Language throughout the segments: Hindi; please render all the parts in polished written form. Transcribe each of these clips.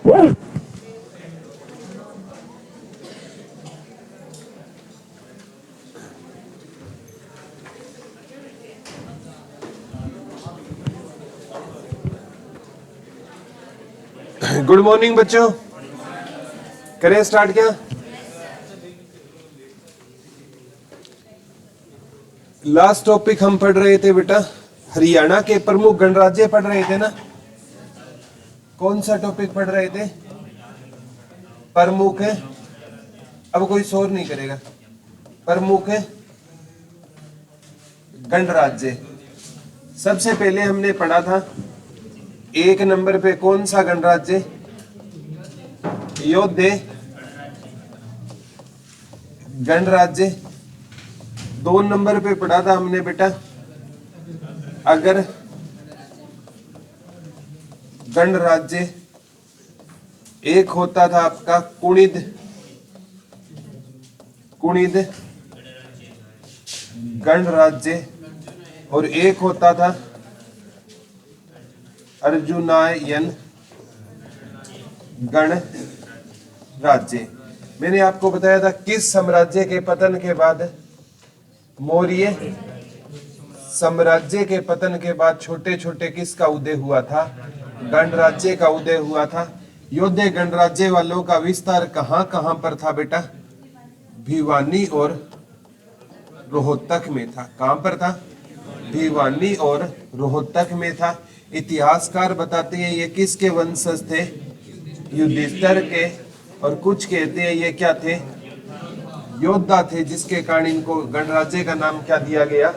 गुड मॉर्निंग बच्चों, करें स्टार्ट क्या? लास्ट टॉपिक हम पढ़ रहे थे बेटा, हरियाणा के प्रमुख गणराज्य पढ़ रहे थे ना। कौन सा टॉपिक पढ़ रहे थे? प्रमुख है, अब कोई शोर नहीं करेगा। प्रमुख है गणराज्य। सबसे पहले हमने पढ़ा था एक नंबर पे कौन सा गणराज्य? योद्धे गणराज्य। 2 नंबर पे पढ़ा था हमने बेटा अगर गणराज्य। एक होता था आपका कुणिद, कुणिद गणराज्य, और एक होता था अर्जुनायन गणराज्य। मैंने आपको बताया था किस साम्राज्य के पतन के बाद, मौर्य साम्राज्य के पतन के बाद छोटे छोटे किसका उदय हुआ था? गणराज्य का उदय हुआ था। योद्धे गणराज्य वालों का विस्तार कहां कहां पर था बेटा? भिवानी और रोहतक में था। कहां पर था? भिवानी और रोहतक में था। इतिहासकार बताते हैं ये किसके वंशज थे? युधिष्ठिर के। और कुछ कहते हैं ये क्या थे? योद्धा थे, जिसके कारण इनको गणराज्य का नाम क्या दिया गया?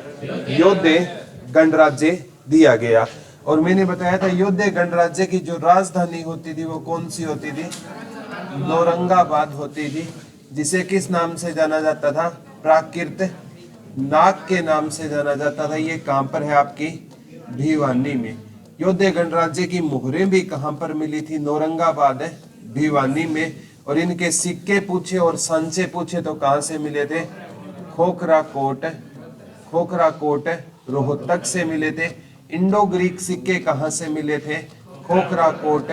योद्धे गणराज्य दिया गया। और मैंने बताया था योद्धे गणराज्य की जो राजधानी होती थी वो कौन सी होती थी? नौरंगाबाद होती थी, जिसे किस नाम से जाना जाता था? प्राकृत नाग के नाम से जाना जाता था। ये कहां पर है? आपकी भिवानी में। योद्धे गणराज्य की मोहरें भी कहां पर मिली थी? नौरंगाबाद है, भिवानी में। और इनके सिक्के पूछे और सांचे पूछे तो कहां से मिले थे? खोखरा कोट, खोखरा कोट रोहतक से मिले थे। इंडो ग्रीक सिक्के कहां से मिले थे? खोखरा कोट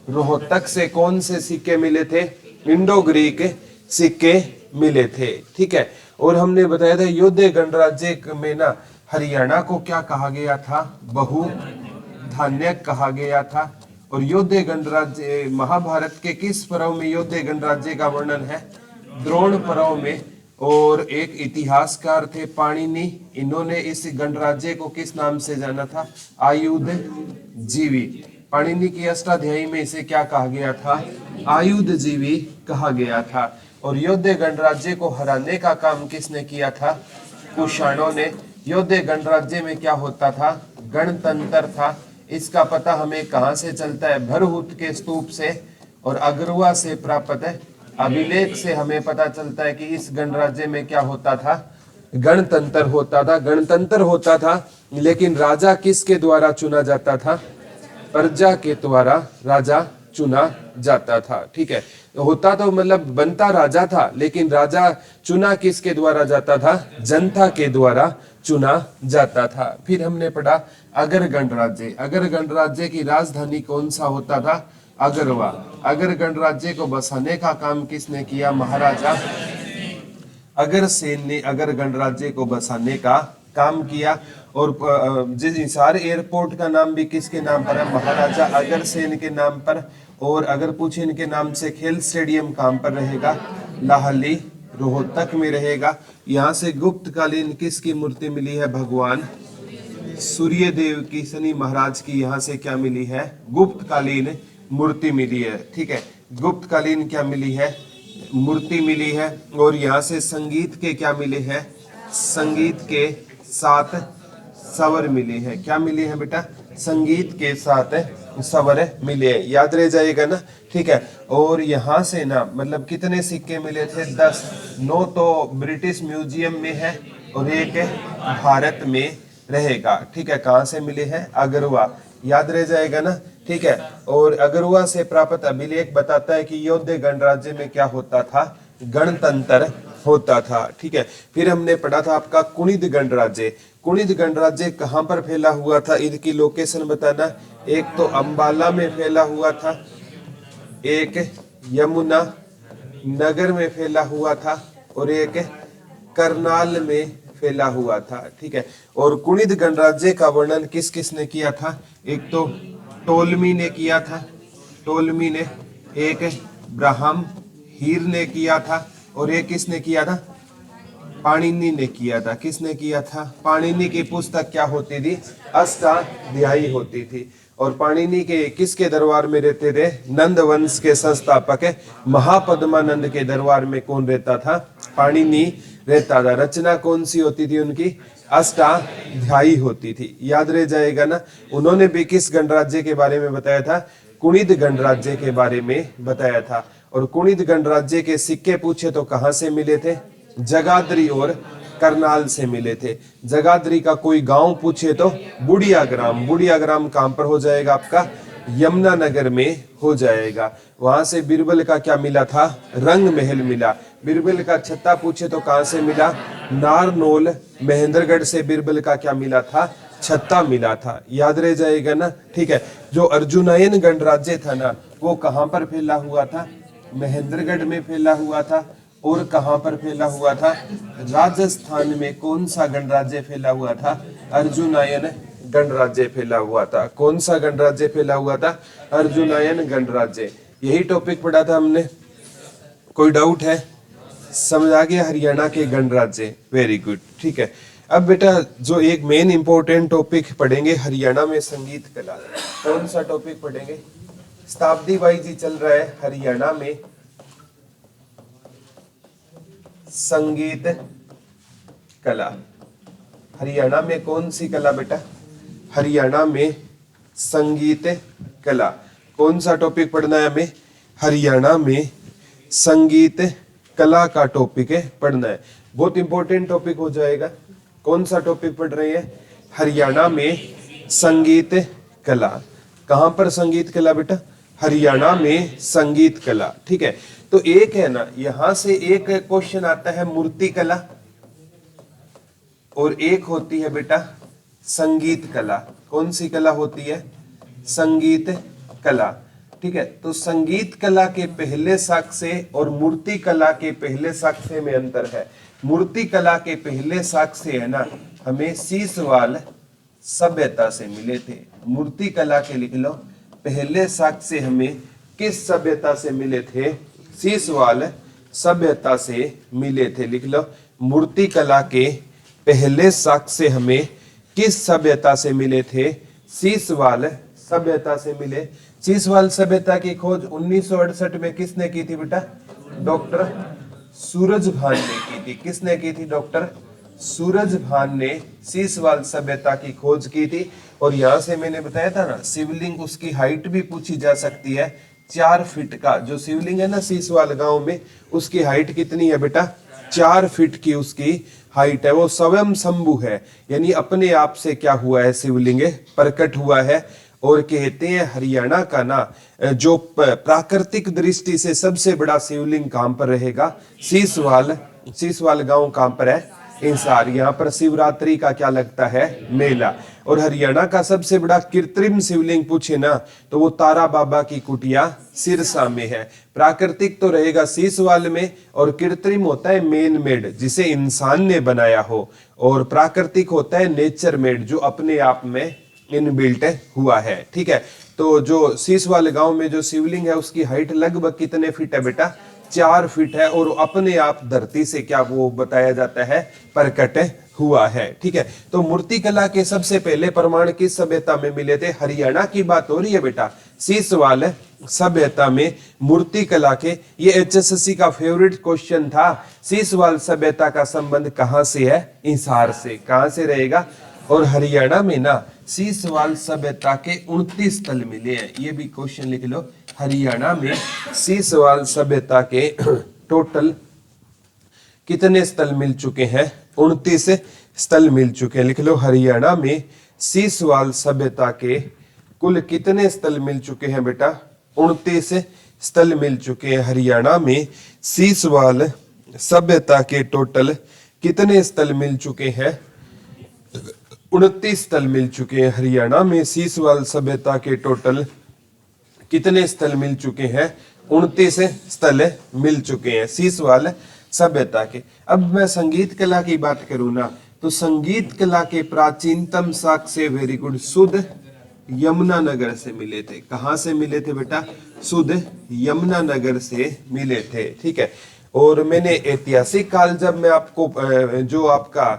रोहतक से। कौन से सिक्के मिले थे? इंडो ग्रीक सिक्के मिले थे। ठीक है। और हमने बताया था योद्धे गणराज्य में ना हरियाणा को क्या कहा गया था? बहुधान्य कहा गया था। और योद्धे गणराज्य महाभारत के किस पर्व में योद्धे गणराज्य का वर्णन है? द्रोण पर्व में। और एक इतिहासकार थे पाणिनि, इन्होंने इस गणराज्य को किस नाम से जाना था? आयुध जीवी। पाणिनि की अष्टाध्यायी में इसे क्या कहा गया था? आयुध जीवी कहा गया था। और योद्धे गणराज्य को हराने का काम किसने किया था? कुषाणों ने। योद्धे गणराज्य में क्या होता था? गणतंत्र था। इसका पता हमें कहां से चलता है? भरहुत के स्तूप से और अगरुआ से प्राप्त अभिलेख से हमें पता चलता है कि इस गणराज्य में क्या होता था? गणतंत्र होता था। गणतंत्र होता था, लेकिन राजा किसके द्वारा चुना जाता था? प्रजा के द्वारा राजा चुना जाता था। ठीक है। होता तो मतलब बनता राजा था, लेकिन राजा चुना किसके द्वारा जाता था? जनता के द्वारा चुना जाता था। फिर हमने पढ़ा अगर गणराज्य। अगर गणराज्य की राजधानी कौन सा होता था? अगरवा। अगर गणराज्य को बसाने का काम किसने किया? महाराजा अगरसेन ने अगर गणराज्य को बसाने का काम किया। और जिस हिसार एयरपोर्ट का नाम भी किसके नाम पर है? महाराजा अगरसेन के नाम पर। और अगर पूछे इनके नाम से खेल स्टेडियम कहां पर रहेगा? लाहली रोहतक में रहेगा। यहाँ से गुप्तकालीन किसकी मूर्ति मिली है? भगवान सूर्य देव की, शनि महाराज की यहाँ से क्या मिली है? गुप्तकालीन मूर्ति मिली है। ठीक है। गुप्तकालीन क्या मिली है? मूर्ति मिली है। और यहाँ से संगीत के क्या मिले हैं? संगीत के 7 स्वर मिले हैं। क्या मिले हैं बेटा? संगीत के 7 स्वर मिले। याद रह जाएगा ना। ठीक है। और यहाँ से ना मतलब कितने सिक्के मिले थे? 10। 9 तो ब्रिटिश म्यूजियम में है और एक भारत में रहेगा। ठीक है। कहाँ से मिले हैं? अगरवा। याद रह जाएगा ना। ठीक है। और अगरवा से प्राप्त अभिलेख बताता है कि योद्धे गणराज्य में क्या होता था? गणतंत्र होता था। ठीक है। फिर हमने पढ़ा था आपका कुणिद गणराज्य। कुणिद गणराज्य कहां पर फैला हुआ था? इनकी लोकेशन बताना। एक तो अंबाला में फैला हुआ था, एक यमुना नगर में फैला हुआ था और एक करनाल में फैला हुआ था। ठीक है, और कुणिद गणराज्य का वर्णन किस किसने किया था? एक तो टोलमी ने किया था, टोलमी ने, एक ब्राह्म हीर ने किया था और एक किसने किया था? पाणिनि ने किया था। किसने किया था? पाणिनि की पुस्तक क्या होती थी? अष्टाध्यायी होती थी। और पाणिनि के किसके दरबार में रहते थे? नंद वंश के संस्थापक महापद्मानंद के दरबार में कौन रहता था? पाणिनि रहता था। रचना कौन सी होती थी उनकी? अष्टाध्यायी होती थी। याद रह जाएगा ना। उन्होंने भी किस गणराज्य के बारे में बताया था? कुणिद गणराज्य के बारे में बताया था। और कुणिद गणराज्य के सिक्के पूछे तो कहां से मिले थे? जगाधरी और करनाल से मिले थे। जगाधरी का कोई गांव पूछे तो बुढ़िया ग्राम। बुढ़िया ग्राम कहां पर हो जाएगा आपका? यमुनानगर में हो जाएगा। वहां से बीरबल का क्या मिला था? रंग महल मिला। बीरबल का छत्ता पूछे तो कहां से मिला? नारनौल महेंद्रगढ़ से बीरबल का क्या मिला था? छत्ता मिला था। याद रह जाएगा ना। ठीक है, जो अर्जुनयन गणराज्य था ना, वो कहां पर फैला हुआ था? महेंद्रगढ़ में फैला हुआ था। और कहां पर फैला हुआ था? राजस्थान में। कौन सा गणराज्य फैला हुआ था? अर्जुनयन गणराज्य फैला हुआ था। कौन सा गणराज्य फैला हुआ था? अर्जुनयन गणराज्य। यही टॉपिक पढ़ा था हमने। कोई डाउट है? समझ आ गया? हरियाणा के गणराज्य। Very good. ठीक है, अब बेटा जो एक मेन इंपॉर्टेंट टॉपिक पढ़ेंगे, हरियाणा में संगीत कला। कौन सा टॉपिक पढ़ेंगे? शताब्दी वाइज ही चल रहा है। हरियाणा में संगीत कला। हरियाणा में कौन सी कला बेटा? हरियाणा में संगीत कला। कौन सा टॉपिक पढ़ना है हमें? हरियाणा में संगीत कला का टॉपिक है पढ़ना है। बहुत इंपॉर्टेंट टॉपिक हो जाएगा। कौन सा टॉपिक पढ़ रहे हैं? हरियाणा में संगीत कला। कहां पर संगीत कला बेटा? हरियाणा में संगीत कला। ठीक है, तो एक है ना, यहां से एक क्वेश्चन आता है मूर्ति कला और एक होती है बेटा संगीत कला। कौन सी कला होती है? संगीत कला। ठीक है, तो संगीत कला के पहले साक्ष्य और मूर्ति कला के पहले साक्ष्य में अंतर है। मूर्ति कला के पहले साक्ष्य है ना, हमें सीसवाल सभ्यता से मिले थे। मूर्ति कला के लिख लो, पहले साक्ष्य हमें किस सभ्यता से मिले थे? सीसवाल सभ्यता से मिले थे। लिख लो, मूर्ति कला के पहले साक्ष्य हमें किस सभ्यता से मिले थे? सीसवाल सभ्यता से मिले। सीसवाल सभ्यता की खोज 1968 में किसने की थी बेटा? डॉक्टर सूरजभान ने की थी। किसने की थी? डॉक्टर सूरजभान ने सीसवाल सभ्यता की खोज की थी। और यहां से मैंने बताया था ना, शिवलिंग उसकी हाइट भी पूछी जा सकती है। 4 फीट का जो शिवलिंग है ना सीसवाल गांव में, उसकी हाइट कितनी है बेटा? 4 फीट की उसकी हाइट है। वो स्वयं शंभु है, यानी अपने आप से क्या हुआ है? शिवलिंग प्रकट हुआ है। और कहते हैं हरियाणा का ना जो प्राकृतिक दृष्टि से सबसे बड़ा शिवलिंग कहां पर रहेगा? सीसवाल। सीसवाल गांव कहां पर है? इंसार। यहाँ पर शिवरात्रि का क्या लगता है? मेला। और हरियाणा का सबसे बड़ा कृत्रिम शिवलिंग पूछे ना, तो वो तारा बाबा की कुटिया सिरसा में है। प्राकृतिक तो रहेगा सीसवाल में, और कृत्रिम होता है मैन मेड, जिसे इंसान ने बनाया हो। और प्राकृतिक होता है नेचर मेड, जो अपने आप में इनबिल्ट हुआ है। ठीक है, तो जो सीसवाल गांव में जो शिवलिंग है उसकी हाइट लगभग कितने फीट है बेटा? 4 फीट है। और अपने आप धरती से क्या वो बताया जाता है? प्रकट हुआ है। ठीक है, तो मूर्ति कला के सबसे पहले प्रमाण किस सभ्यता में मिले थे? हरियाणा की बात हो रही है बेटा। सीसवाल सभ्यता में मूर्ति कला के, ये एचएसएससी का फेवरेट क्वेश्चन था। सीसवाल सभ्यता का संबंध कहां से है? इंसार से। कहां से रहेगा? और हरियाणा में ना सीसवाल सभ्यता के 29 स्थल मिले हैं। ये भी क्वेश्चन लिख लो। हरियाणा में सीसवाल सभ्यता के टोटल कितने स्थल मिल चुके हैं? 29 स्थल मिल चुके हैं। लिख लो, हरियाणा में सीसवाल सभ्यता के कुल कितने स्थल मिल चुके हैं बेटा? 29 स्थल मिल चुके हैं। हरियाणा में सीसवाल सभ्यता के टोटल कितने स्थल मिल चुके हैं? 29 स्थल मिल चुके हैं। हरियाणा में सीसवाल सभ्यता के टोटल कितने स्थल मिल चुके हैं? 29 स्थल मिल चुके हैं शीशवाल सभ्यता के। अब मैं संगीत कला की बात करूं ना, तो संगीत कला के प्राचीनतम साक्ष्य, वेरी गुड, शुद्ध यमुनानगर से मिले थे। कहां से मिले थे बेटा? शुद्ध यमुनानगर से मिले थे, ठीक है। और मैंने ऐतिहासिक काल, जब मैं आपको जो आपका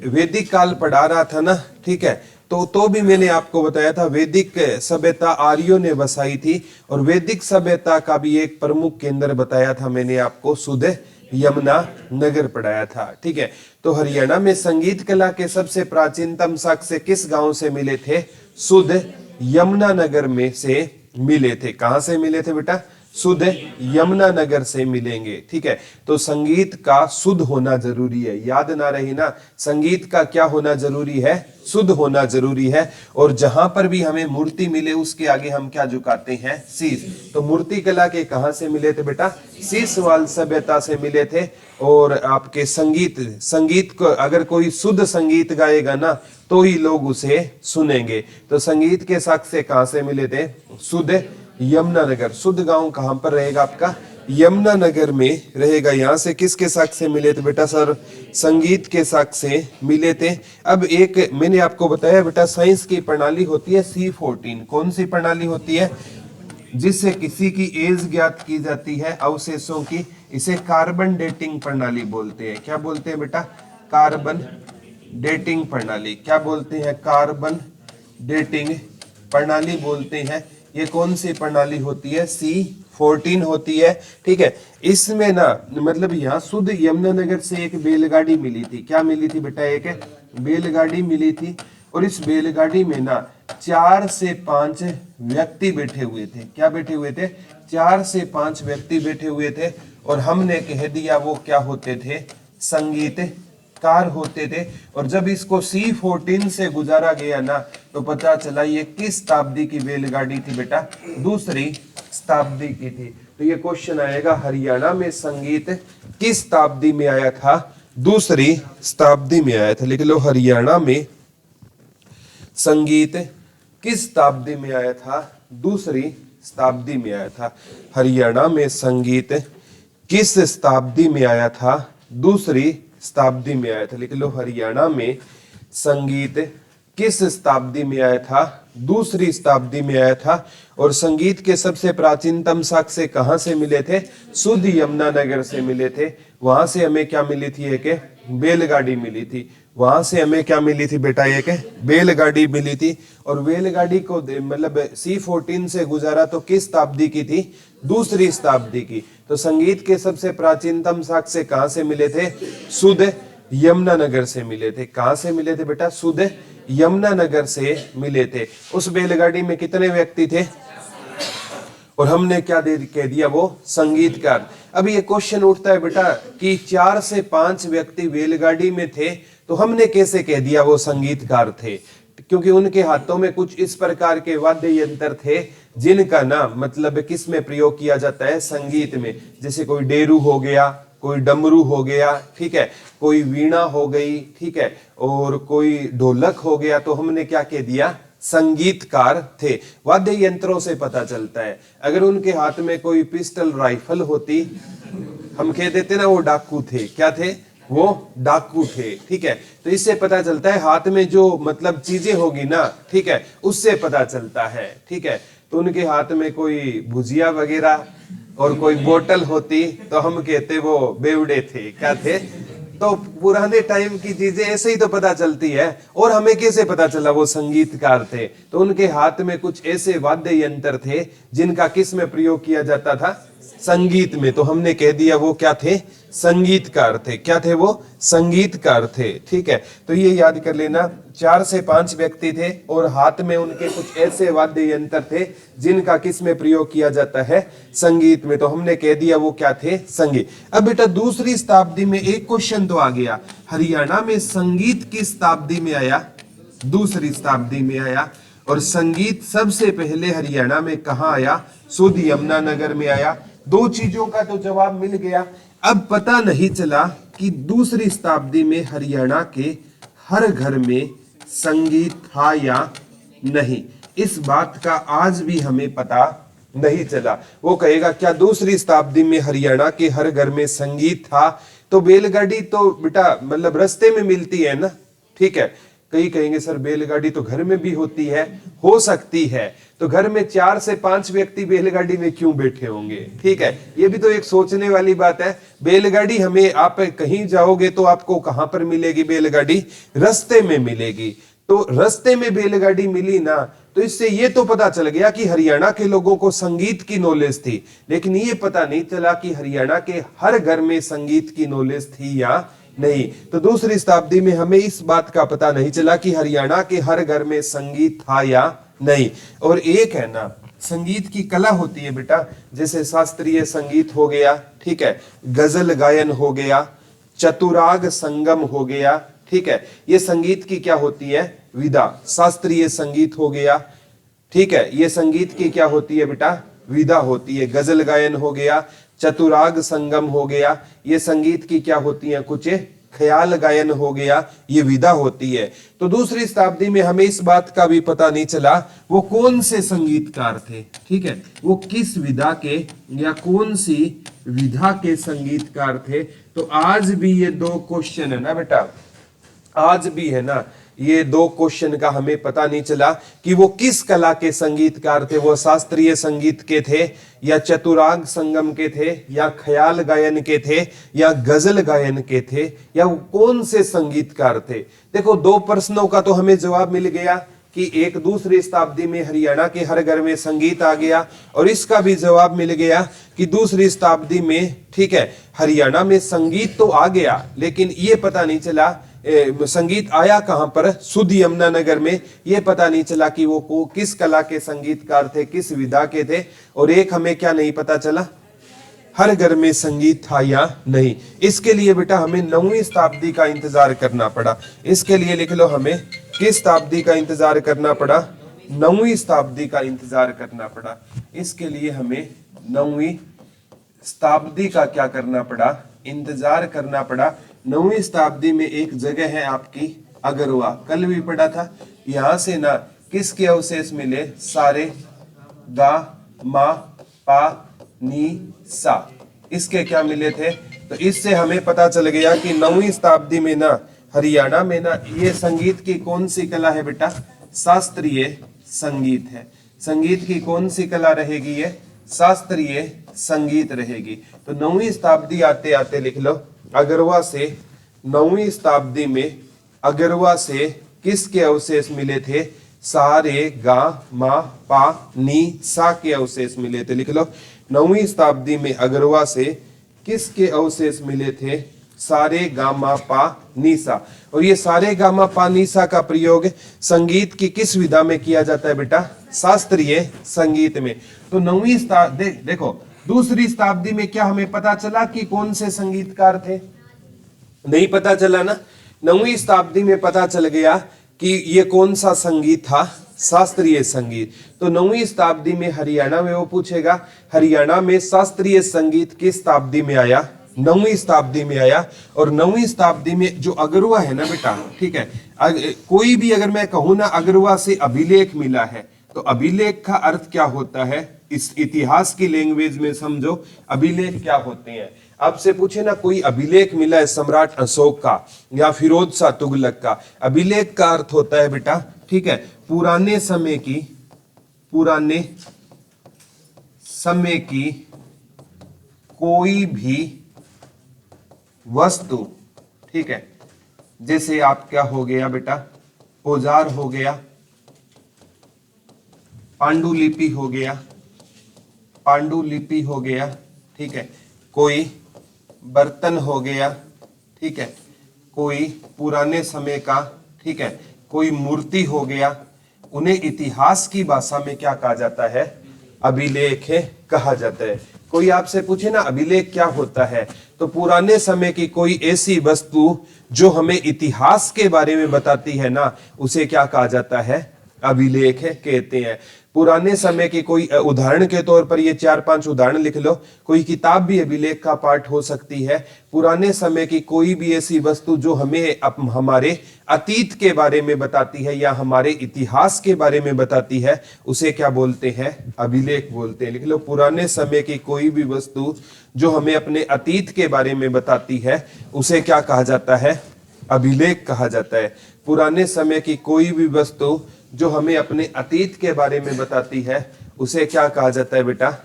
वैदिक काल पढ़ा रहा था ना, ठीक है, तो भी मैंने आपको बताया था वैदिक सभ्यता आर्यों ने बसाई थी, और वैदिक सभ्यता का भी एक प्रमुख केंद्र बताया था मैंने आपको, शुद्ध यमुना नगर पढ़ाया था, ठीक है। तो हरियाणा में संगीत कला के सबसे प्राचीनतम साक्ष्य किस गांव से मिले थे? शुद्ध यमुनानगर में से मिले थे। कहां से मिले थे बेटा? शुद्ध यमुनानगर से मिलेंगे, ठीक है। तो संगीत का शुद्ध होना जरूरी है, याद ना रही ना, संगीत का क्या होना जरूरी है? शुद्ध होना जरूरी है। और जहां पर भी हमें मूर्ति मिले उसके आगे हम क्या झुकाते हैं? शीश। तो मूर्ति कला के कहां से मिले थे बेटा? शीशवाल सभ्यता से मिले थे। और आपके संगीत को अगर कोई शुद्ध संगीत गाएगा ना तो ही लोग उसे सुनेंगे। तो संगीत के साक्ष्य कहां से मिले थे? शुद्ध यमुनानगर। शुद्ध गांव कहां पर रहेगा आपका? यमुनानगर में रहेगा। यहां से किसके साक्ष्य मिले थे बेटा? सर, संगीत के साक्ष्य मिले थे। अब एक मैंने आपको बताया बेटा, साइंस की प्रणाली होती है C14। कौन सी प्रणाली होती है? जिससे किसी की एज ज्ञात की जाती है अवशेषों की, इसे कार्बन डेटिंग प्रणाली बोलते हैं। क्या बोलते हैं बेटा? कार्बन डेटिंग प्रणाली। क्या बोलते हैं? कार्बन डेटिंग प्रणाली बोलते हैं। ये कौन सी प्रणाली होती है? C14 होती है, ठीक है। इसमें ना मतलब यहाँ शुद्ध यमुनानगर से एक बैलगाड़ी मिली थी। क्या मिली थी बेटा? एक बैलगाड़ी मिली थी, और इस बैलगाड़ी में ना 4 से 5 व्यक्ति बैठे हुए थे। क्या बैठे हुए थे? 4 से 5 व्यक्ति बैठे हुए थे, और हमने कह दिया वो क्या होते थे? संगीतकार होते थे। और जब इसको C14 से गुजारा गया ना तो पता चला ये किस शताब्दी की बैलगाड़ी थी बेटा? दूसरी शताब्दी की थी। तो ये क्वेश्चन आएगा, हरियाणा में संगीत किस शताब्दी में आया था? दूसरी शताब्दी में आया था। लिख लो, हरियाणा में संगीत किस शताब्दी में आया था? दूसरी शताब्दी में आया था। हरियाणा में संगीत किस शताब्दी में आया था? दूसरी शताब्दी में आया था। लिख लो, हरियाणा में संगीत किस शताब्दी में आया था? दूसरी शताब्दी में आया था। और संगीत के सबसे प्राचीनतम साक्ष्य कहां से मिले थे? शुद्ध यमुनानगर से मिले थे। वहां से हमें क्या मिली थी? एक बैलगाड़ी मिली थी। वहां से हमें क्या मिली थी बेटा? एक बैलगाड़ी मिली थी। और बैलगाड़ी को मतलब C14 से गुजारा तो किस शताब्दी की थी? दूसरी शताब्दी की। तो संगीत के सबसे प्राचीनतम साक्ष्य कहां से मिले थे? शुद्ध यमुनानगर से मिले थे। कहां से मिले थे बेटा? शुद्ध यमुनानगर से मिले थे। उस बैलगाड़ी में कितने व्यक्ति थे? और हमने क्या कह दिया? वो संगीतकार। अब ये क्वेश्चन उठता है बेटा कि 4 से 5 व्यक्ति बैलगाड़ी में थे, तो हमने कैसे कह दिया वो संगीतकार थे? क्योंकि उनके हाथों में कुछ इस प्रकार के वाद्य यंत्र थे जिनका ना मतलब किस में प्रयोग किया जाता है? संगीत में। जैसे कोई डेरू हो गया, कोई डमरू हो गया, ठीक है, कोई वीणा हो गई, ठीक है, और कोई ढोलक हो गया। तो हमने क्या कह दिया? संगीतकार थे। वाद्य यंत्रों से पता चलता है। अगर उनके हाथ में कोई पिस्टल राइफल होती, हम कह देते ना वो डाकू थे। क्या थे? वो डाकू थे, ठीक है। तो इससे पता चलता है हाथ में जो मतलब चीजें होगी ना, ठीक है, उससे पता चलता है, ठीक है। तो उनके हाथ में कोई भुजिया वगैरह और कोई बोतल होती तो हम कहते वो बेवड़े थे। क्या थे? तो पुराने टाइम की चीजें ऐसे ही तो पता चलती है। और हमें कैसे पता चला वो संगीतकार थे? तो उनके हाथ में कुछ ऐसे वाद्य यंत्र थे जिनका किस में प्रयोग किया जाता था? संगीत में। तो हमने कह दिया वो क्या थे? संगीतकार थे। क्या थे? वो संगीतकार थे, ठीक है। तो ये याद कर लेना, 4 से 5 व्यक्ति थे और हाथ में उनके कुछ ऐसे वाद्य यंत्र थे जिनका किस में प्रयोग किया जाता है? संगीत में। तो हमने कह दिया वो क्या थे? संगीत। अब बेटा दूसरी शताब्दी में एक क्वेश्चन तो आ गया, हरियाणा में संगीत किस शताब्दी में आया? दूसरी शताब्दी में आया। और संगीत सबसे पहले हरियाणा में कहाँ आया? शुद्ध यमुनानगर में आया। 2 चीजों का तो जवाब मिल गया। अब पता नहीं चला कि दूसरी शताब्दी में हरियाणा के हर घर में संगीत था या नहीं। इस बात का आज भी हमें पता नहीं चला। वो कहेगा क्या दूसरी शताब्दी में हरियाणा के हर घर में संगीत था? तो बैलगाड़ी तो बेटा मतलब रास्ते में मिलती है ना, ठीक है। कई कहेंगे सर बैलगाड़ी तो घर में भी होती है, हो सकती है, तो घर में 4 से 5 व्यक्ति बैलगाड़ी में क्यों बैठे होंगे, ठीक है। ये भी तो एक सोचने वाली बात है। बैलगाड़ी हमें, आप कहीं जाओगे तो आपको कहां पर मिलेगी बैलगाड़ी? रास्ते में मिलेगी। तो रास्ते में बैलगाड़ी मिली ना, तो इससे ये तो पता चल गया कि हरियाणा के लोगों को संगीत की नॉलेज थी, लेकिन ये पता नहीं चला कि हरियाणा के हर घर में संगीत की नॉलेज थी या नहीं। तो दूसरी शताब्दी में हमें इस बात का पता नहीं चला कि हरियाणा के हर घर में संगीत था या नहीं। और एक है ना, संगीत की कला होती है बेटा, जैसे शास्त्रीय संगीत हो गया, ठीक है, गजल गायन हो गया, चतुराग संगम हो गया, ठीक है। ये संगीत की क्या होती है? विधा। शास्त्रीय संगीत हो गया, ठीक है, ये संगीत की क्या होती है बेटा? विधा होती है। गजल गायन हो गया, चतुराग संगम हो गया, ये संगीत की क्या होती है? कुछ ख्याल गायन हो गया, ये विधा होती है। तो दूसरी शताब्दी में हमें इस बात का भी पता नहीं चला वो कौन से संगीतकार थे, ठीक है, वो किस विधा के या कौन सी विधा के संगीतकार थे। तो आज भी ये 2 क्वेश्चन है ना बेटा, आज भी है ना, ये 2 क्वेश्चन का हमें पता नहीं चला कि वो किस कला के संगीतकार थे। वो शास्त्रीय संगीत के थे या चतुराग संगम के थे या ख्याल गायन के थे या गजल गायन के थे या वो कौन से संगीतकार थे। देखो 2 प्रश्नों का तो हमें जवाब मिल गया कि एक दूसरी शताब्दी में हरियाणा के हर घर में संगीत आ गया, और इसका भी जवाब मिल गया कि दूसरी शताब्दी में, ठीक है, हरियाणा में संगीत तो आ गया, लेकिन ये पता नहीं चला संगीत आया कहां पर? शुद्ध यमुनानगर में। ये पता नहीं चला कि वो किस कला के संगीतकार थे, किस विधा के थे। और एक हमें क्या नहीं पता चला? हर घर में संगीत था या नहीं। इसके लिए बेटा हमें 9वीं शताब्दी का इंतजार करना पड़ा। इसके लिए लिख लो, हमें किस शताब्दी का इंतजार करना पड़ा? 9वीं शताब्दी का इंतजार करना पड़ा। इसके लिए हमें 9वीं शताब्दी का क्या करना पड़ा? इंतजार करना पड़ा। 9वीं शताब्दी में एक जगह है आपकी अगरवा, कल भी पढ़ा था। यहां से ना किसके अवशेष मिले? सारे गा मा पा नी सा, इसके क्या मिले थे? तो इससे हमें पता चल गया कि 9वीं शताब्दी में ना हरियाणा में ना ये संगीत की कौन सी कला है बेटा? शास्त्रीय संगीत है। संगीत की कौन सी कला रहेगी? ये शास्त्रीय संगीत रहेगी। तो 9वीं शताब्दी आते आते लिख लो, अगरवा से 9वीं शताब्दी में अगरवा से किसके अवशेष मिले थे? सारे गा मा पा नी सा के अवशेष मिले थे। लिख लो, 9वीं शताब्दी में अगरवा से किसके अवशेष मिले थे? सारे गा मा पा नी सा। और ये सारे गा मा पा नी सा का प्रयोग संगीत की किस विधा में किया जाता है बेटा? शास्त्रीय संगीत में। तो 9वीं शताब्दी देखो, दूसरी शताब्दी में क्या हमें पता चला कि कौन से संगीतकार थे? नहीं पता चला ना। 9वीं शताब्दी में पता चल गया कि ये कौन सा संगीत था? शास्त्रीय संगीत। तो 9वीं शताब्दी में हरियाणा में वो पूछेगा, हरियाणा में शास्त्रीय संगीत किस शताब्दी में आया? 9वीं शताब्दी में आया। और 9वीं शताब्दी में जो अगरवा है ना बेटा, ठीक है, कोई भी अगर मैं कहूं ना अगरवा से अभिलेख मिला है, तो अभिलेख का अर्थ क्या होता है? इस इतिहास की लैंग्वेज में समझो, अभिलेख क्या होते हैं। आपसे पूछे ना कोई अभिलेख मिला है सम्राट अशोक का या फिरोज शाह तुगलक का, अभिलेख का अर्थ होता है बेटा, ठीक है, पुराने समय की कोई भी वस्तु, ठीक है, जैसे आप क्या हो गया बेटा? औजार हो गया, पांडुलिपि हो गया, ठीक है, कोई बर्तन हो गया, ठीक है, कोई पुराने समय का, ठीक है, कोई मूर्ति हो गया, उन्हें इतिहास की भाषा में क्या कहा जाता है? अभिलेख कहा जाता है। कोई आपसे पूछे ना अभिलेख क्या होता है, तो पुराने समय की कोई ऐसी वस्तु जो हमें इतिहास के बारे में बताती है ना, उसे क्या कहा जाता है? अभिलेख कहते हैं। पुराने समय की कोई उदाहरण के तौर पर ये 4-5 उदाहरण लिख लो। कोई किताब भी अभिलेख का पार्ट हो सकती है। पुराने समय की कोई भी ऐसी वस्तु जो हमें हमारे अतीत के बारे में बताती है या हमारे इतिहास के बारे में बताती है, उसे क्या बोलते हैं? अभिलेख बोलते हैं। लिख लो, पुराने समय की कोई भी वस्तु जो हमें अपने अतीत के बारे में बताती है उसे क्या कहा जाता है? अभिलेख कहा जाता है। पुराने समय की कोई भी वस्तु जो हमें अपने अतीत के बारे में बताती है उसे क्या कहा जाता है बेटा?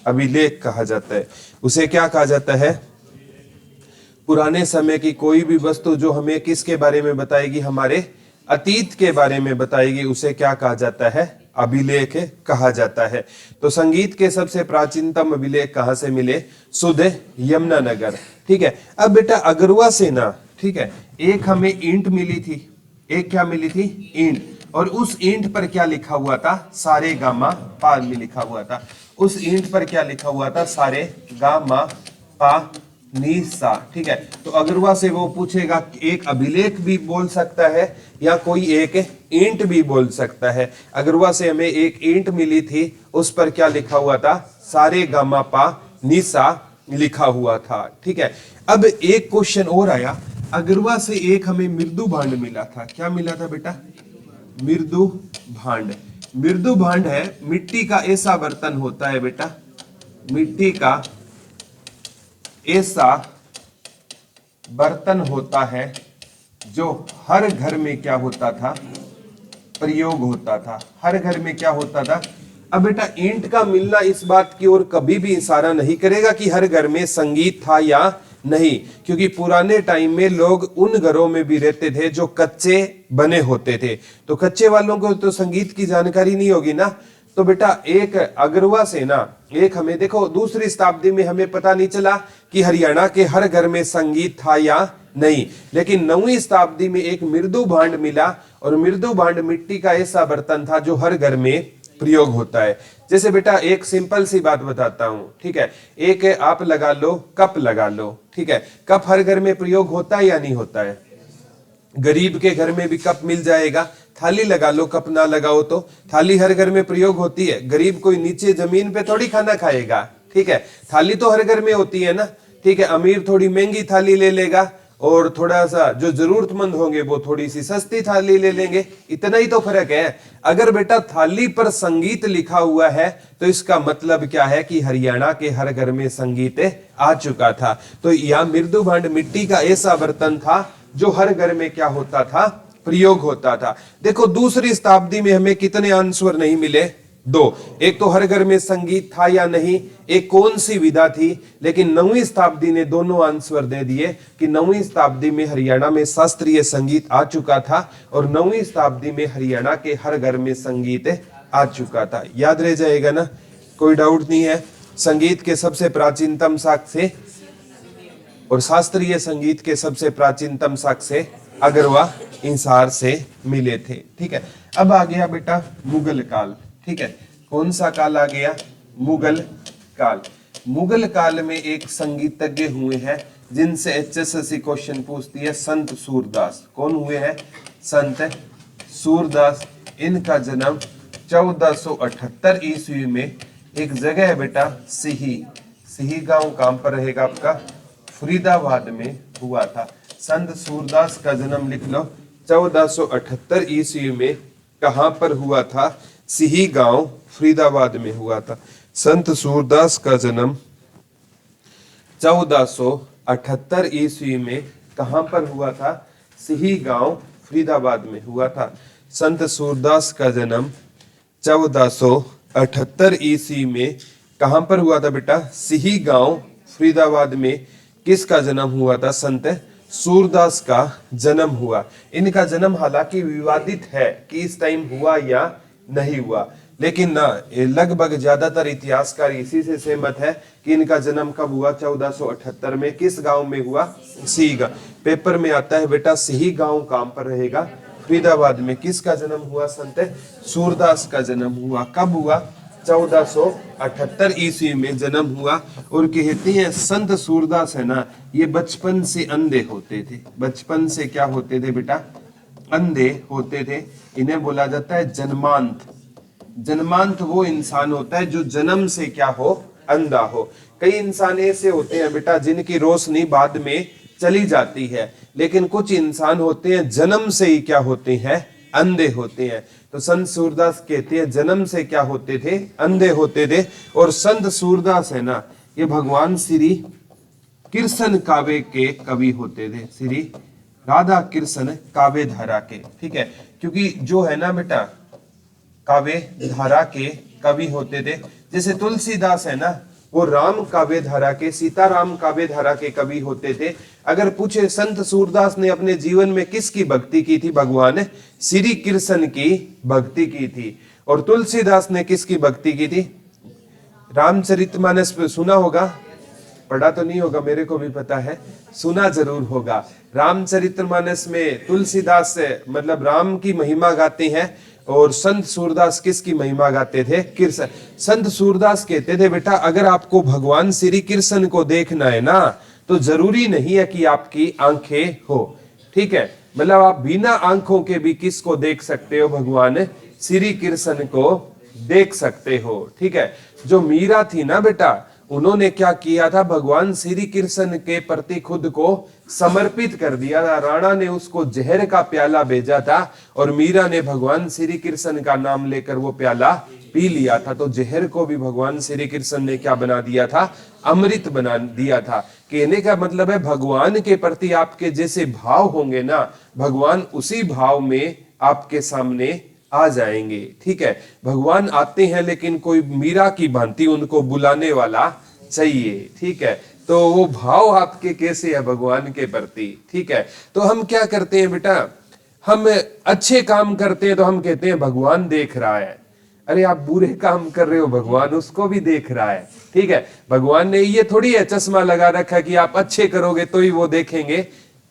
अभिलेख कहा जाता है। उसे क्या कहा जाता है? पुराने समय की कोई भी वस्तु जो हमें किसके बारे में बताएगी? हमारे अतीत के बारे में बताएगी, उसे क्या कहा जाता है? अभिलेख कहा जाता है। तो संगीत के सबसे प्राचीनतम अभिलेख कहां से मिले? सुध यमुनानगर। ठीक है। अब बेटा अगरवा सेना, ठीक है, एक हमें ईंट मिली थी। एक क्या मिली थी? ईंट। और उस ईंट पर क्या लिखा हुआ था? सारे गामा पा में लिखा हुआ था। उस ईंट पर क्या लिखा हुआ था? सारे गामा पा नी सा। ठीक है। तो अगरवा से वो पूछेगा, एक अभिलेख भी बोल सकता है या कोई एक ईंट भी बोल सकता है। अगरवा से हमें एक ईंट मिली थी, उस पर क्या लिखा हुआ था? सारे गामा पा नी सा लिखा हुआ था। ठीक है। अब एक क्वेश्चन और आया, अगरवा से एक हमें मृदु भांड मिला था। क्या मिला था बेटा? मृदु भांड। मृदु भांड है मिट्टी का ऐसा बर्तन होता है बेटा, मिट्टी का ऐसा बर्तन होता है जो हर घर में क्या होता था? प्रयोग होता था। हर घर में क्या होता था? अब बेटा ईंट का मिलना इस बात की ओर कभी भी इशारा नहीं करेगा कि हर घर में संगीत था या नहीं, क्योंकि पुराने टाइम में लोग उन घरों में भी रहते थे जो कच्चे बने होते थे, तो कच्चे वालों को तो संगीत की जानकारी नहीं होगी ना। तो बेटा एक अगरवा से ना, एक हमें देखो दूसरी शताब्दी में हमें पता नहीं चला कि हरियाणा के हर घर में संगीत था या नहीं, लेकिन 9वीं शताब्दी में एक मृदु भांड मिला, और मृदु भांड मिट्टी का ऐसा बर्तन था जो हर घर में प्रयोग होता है। जैसे बेटा एक सिंपल सी बात बताता हूं, ठीक है, एक आप लगा लो, कप लगा लो, ठीक है, कप हर घर में प्रयोग होता है या नहीं होता है? गरीब के घर में भी कप मिल जाएगा। थाली लगा लो, कप ना लगाओ तो थाली हर घर में प्रयोग होती है। गरीब कोई नीचे जमीन पे थोड़ी खाना खाएगा, ठीक है, थाली तो हर घर में होती है ना। ठीक है, अमीर थोड़ी महंगी थाली ले लेगा और थोड़ा सा जो जरूरतमंद होंगे वो थोड़ी सी सस्ती थाली ले लेंगे, इतना ही तो फर्क है। अगर बेटा थाली पर संगीत लिखा हुआ है तो इसका मतलब क्या है कि हरियाणा के हर घर में संगीत आ चुका था। तो यह मृदु भांड मिट्टी का ऐसा बर्तन था जो हर घर में क्या होता था? प्रयोग होता था। देखो दूसरी शताब्दी में हमें कितने आंसर नहीं मिले? 2। एक तो हर घर में संगीत था या नहीं, एक कौन सी विधा थी, लेकिन 9वीं शताब्दी ने दोनों आंसर दे दिए कि 9वीं शताब्दी में हरियाणा में शास्त्रीय संगीत आ चुका था और 9वीं शताब्दी में हरियाणा के हर घर में संगीत आ चुका था। याद रह जाएगा ना, कोई डाउट नहीं है। संगीत के सबसे प्राचीनतम साक्ष्य और शास्त्रीय संगीत के सबसे प्राचीनतम साक्ष्य अगरवा इंसार से मिले थे। ठीक है। अब आ गया बेटा मुगल काल। ठीक है, कौन सा काल आ गया? मुगल काल। मुगल काल में एक संगीतज्ञ हुए हैं जिनसे HSSC क्वेश्चन पूछती है, संत सूरदास। कौन हुए हैं? संत सूरदास। इनका जन्म 1478 ईस्वी में एक जगह है बेटा सिही, सिही गांव कहां पर रहेगा आपका? फरीदाबाद में हुआ था। संत सूरदास का जन्म लिख लो, 1478 ईस्वी में कहां पर हुआ था? सिही गांव फरीदाबाद में हुआ था। संत सूरदास का जन्म 1478 ईस्वी में कहां पर हुआ था? सिही गांव फरीदाबाद में हुआ था। संत सूरदास का जन्म 1478 ईस्वी में कहां पर हुआ था बेटा? सिही गांव फरीदाबाद में किसका जन्म हुआ था? संत सूरदास का जन्म हुआ। इनका जन्म हालांकि विवादित है कि इस टाइम हुआ या नहीं हुआ, लेकिन ना लगभग ज्यादातर इतिहासकार इसी से सहमत है कि इनका जन्म कब हुआ? 1478 में। किस गांव में हुआ? सिही गांव। पेपर में आता है बेटा सिही गांव कहां पर रहेगा? फरीदाबाद में। किसका जन्म हुआ? संत सूरदास का जन्म हुआ। कब हुआ? 1478 ईस्वी में जन्म हुआ। और कहते हैं संत सूरदास है ना, ये बचपन से अंधे होते थे। बचपन से क्या होते थे बेटा? अंधे होते थे। इन्हें बोला जाता है जन्मांत। जन्मांत वो इंसान होता है जो जन्म से क्या हो? अंधा हो। कई इंसान ऐसे होते हैं बेटा जिनकी रोशनी बाद में चली जाती है। लेकिन कुछ इंसान होते हैं जन्म से ही क्या होते हैं, अंधे होते हैं। तो संत सूरदास कहते हैं जन्म से क्या होते थे, अंधे होते थे। और संत सूरदास है ना, ये भगवान श्री कृष्ण काव्य के कवि होते थे, श्री राधा कृष्ण काव्य धारा के। ठीक है, क्योंकि जो है ना बेटा काव्य धारा के कवि होते थे। जैसे तुलसीदास है ना, वो राम काव्य धारा के, सीताराम काव्य धारा के कवि होते थे। अगर पूछे संत सूरदास ने अपने जीवन में किसकी भक्ति की थी, भगवान श्री कृष्ण की भक्ति की थी। और तुलसीदास ने किसकी भक्ति की थी, रामचरितमानस पे सुना होगा, पढ़ा तो नहीं होगा, मेरे को भी पता है, सुना जरूर होगा। रामचरितमानस में तुलसीदास मतलब राम की महिमा गाते हैं, और संत सूरदास किसकी महिमा गाते थे, कृष्ण। संत सूरदास कहते थे बेटा अगर आपको भगवान श्री कृष्ण को देखना है ना, तो जरूरी नहीं है कि आपकी आंखें हो। ठीक है, मतलब आप बिना आंखों के भी किसको देख सकते हो, भगवान श्री कृष्ण को देख सकते हो। ठीक है, जो मीरा थी ना बेटा, उन्होंने क्या किया था, भगवान श्री कृष्ण के प्रति खुद को समर्पित कर दिया था। राणा ने उसको जहर का प्याला भेजा था, और मीरा ने भगवान श्री कृष्ण का नाम लेकर वो प्याला पी लिया था। तो जहर को भी भगवान श्री कृष्ण ने क्या बना दिया था, अमृत बना दिया था। कहने का मतलब है भगवान के प्रति आपके जैसे भाव होंगे ना, भगवान उसी भाव में आपके सामने आ जाएंगे। ठीक है, भगवान आते हैं लेकिन कोई मीरा की भांति उनको बुलाने वाला चाहिए। ठीक है, तो वो भाव आपके कैसे है भगवान के प्रति। ठीक है, तो हम क्या करते हैं बेटा, हम अच्छे काम करते हैं तो हम कहते हैं भगवान देख रहा है। अरे आप बुरे काम कर रहे हो, भगवान उसको भी देख रहा है। ठीक है, भगवान ने ये थोड़ी है चश्मा लगा रखा कि आप अच्छे करोगे तो ही वो देखेंगे।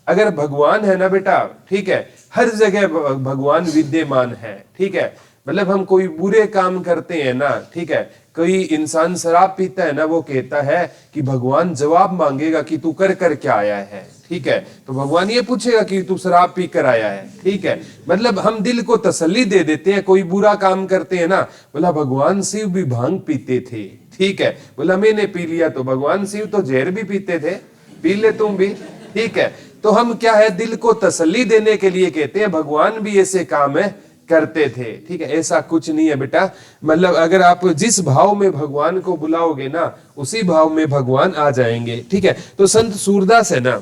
अगर भगवान है ना बेटा, ठीक है, हर जगह भगवान विद्यमान है। ठीक है, मतलब हम कोई बुरे काम करते हैं ना, ठीक है, कोई इंसान शराब पीता है ना, वो कहता है कि भगवान जवाब मांगेगा कि तू कर कर क्या आया है। ठीक है, तो भगवान ये पूछेगा कि तू शराब पी कर आया है। ठीक है, मतलब हम दिल को तसल्ली दे देते हैं। कोई बुरा काम करते हैं ना, बोला भगवान शिव भी भांग पीते थे। ठीक है, बोला मैंने पी लिया, तो भगवान शिव तो जहर भी पीते थे, पी ले तुम भी। ठीक है, तो हम क्या है, दिल को तसल्ली देने के लिए कहते हैं भगवान भी ऐसे काम है करते थे। ठीक है, ऐसा कुछ नहीं है बेटा। मतलब अगर आप जिस भाव में भगवान को बुलाओगे ना, उसी भाव में भगवान आ जाएंगे। ठीक है, तो संत सूरदास है ना,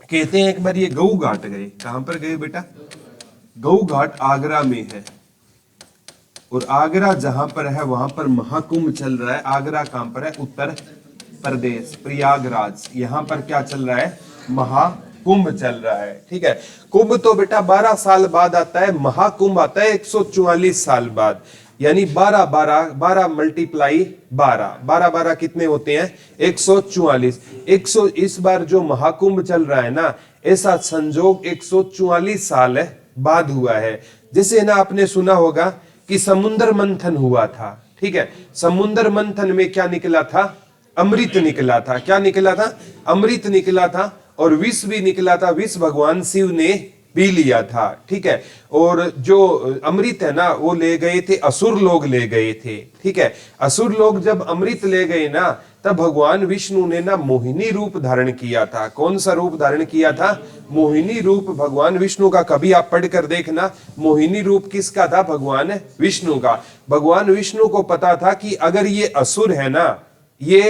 कहते हैं एक बार ये गऊ घाट गए। कहां पर गए बेटा, गऊ घाट आगरा में है। और आगरा जहां पर है वहां पर महाकुंभ चल रहा है। आगरा कहां पर है, उत्तर प्रदेश, प्रयागराज। यहाँ पर क्या चल रहा है, महाकुंभ चल रहा है। ठीक है, कुंभ तो बेटा 12 साल बाद आता है, महाकुंभ आता है 144 साल बाद। यानी 12 12 12 मल्टीप्लाई 12 12 12 कितने होते हैं, 144। 100 इस बार जो महाकुंभ चल रहा है ना, ऐसा संजोग 144 साल बाद हुआ है। जैसे ना आपने सुना होगा कि समुद्र मंथन हुआ था। ठीक है, समुद्र मंथन में क्या निकला था, अमृत निकला था। क्या निकला था, अमृत निकला था। और विष भी निकला था, विष भगवान शिव ने पी लिया था। ठीक है, और जो अमृत है ना, वो ले गए थे असुर लोग, ले गए थे। ठीक है, असुर लोग जब अमृत ले गए ना, तब भगवान विष्णु ने ना मोहिनी रूप धारण किया था। कौन सा रूप धारण किया था, मोहिनी रूप भगवान विष्णु का। कभी आप पढ़कर देखना, मोहिनी रूप किसका था, भगवान विष्णु का। भगवान विष्णु को पता था कि अगर ये असुर है ना, ये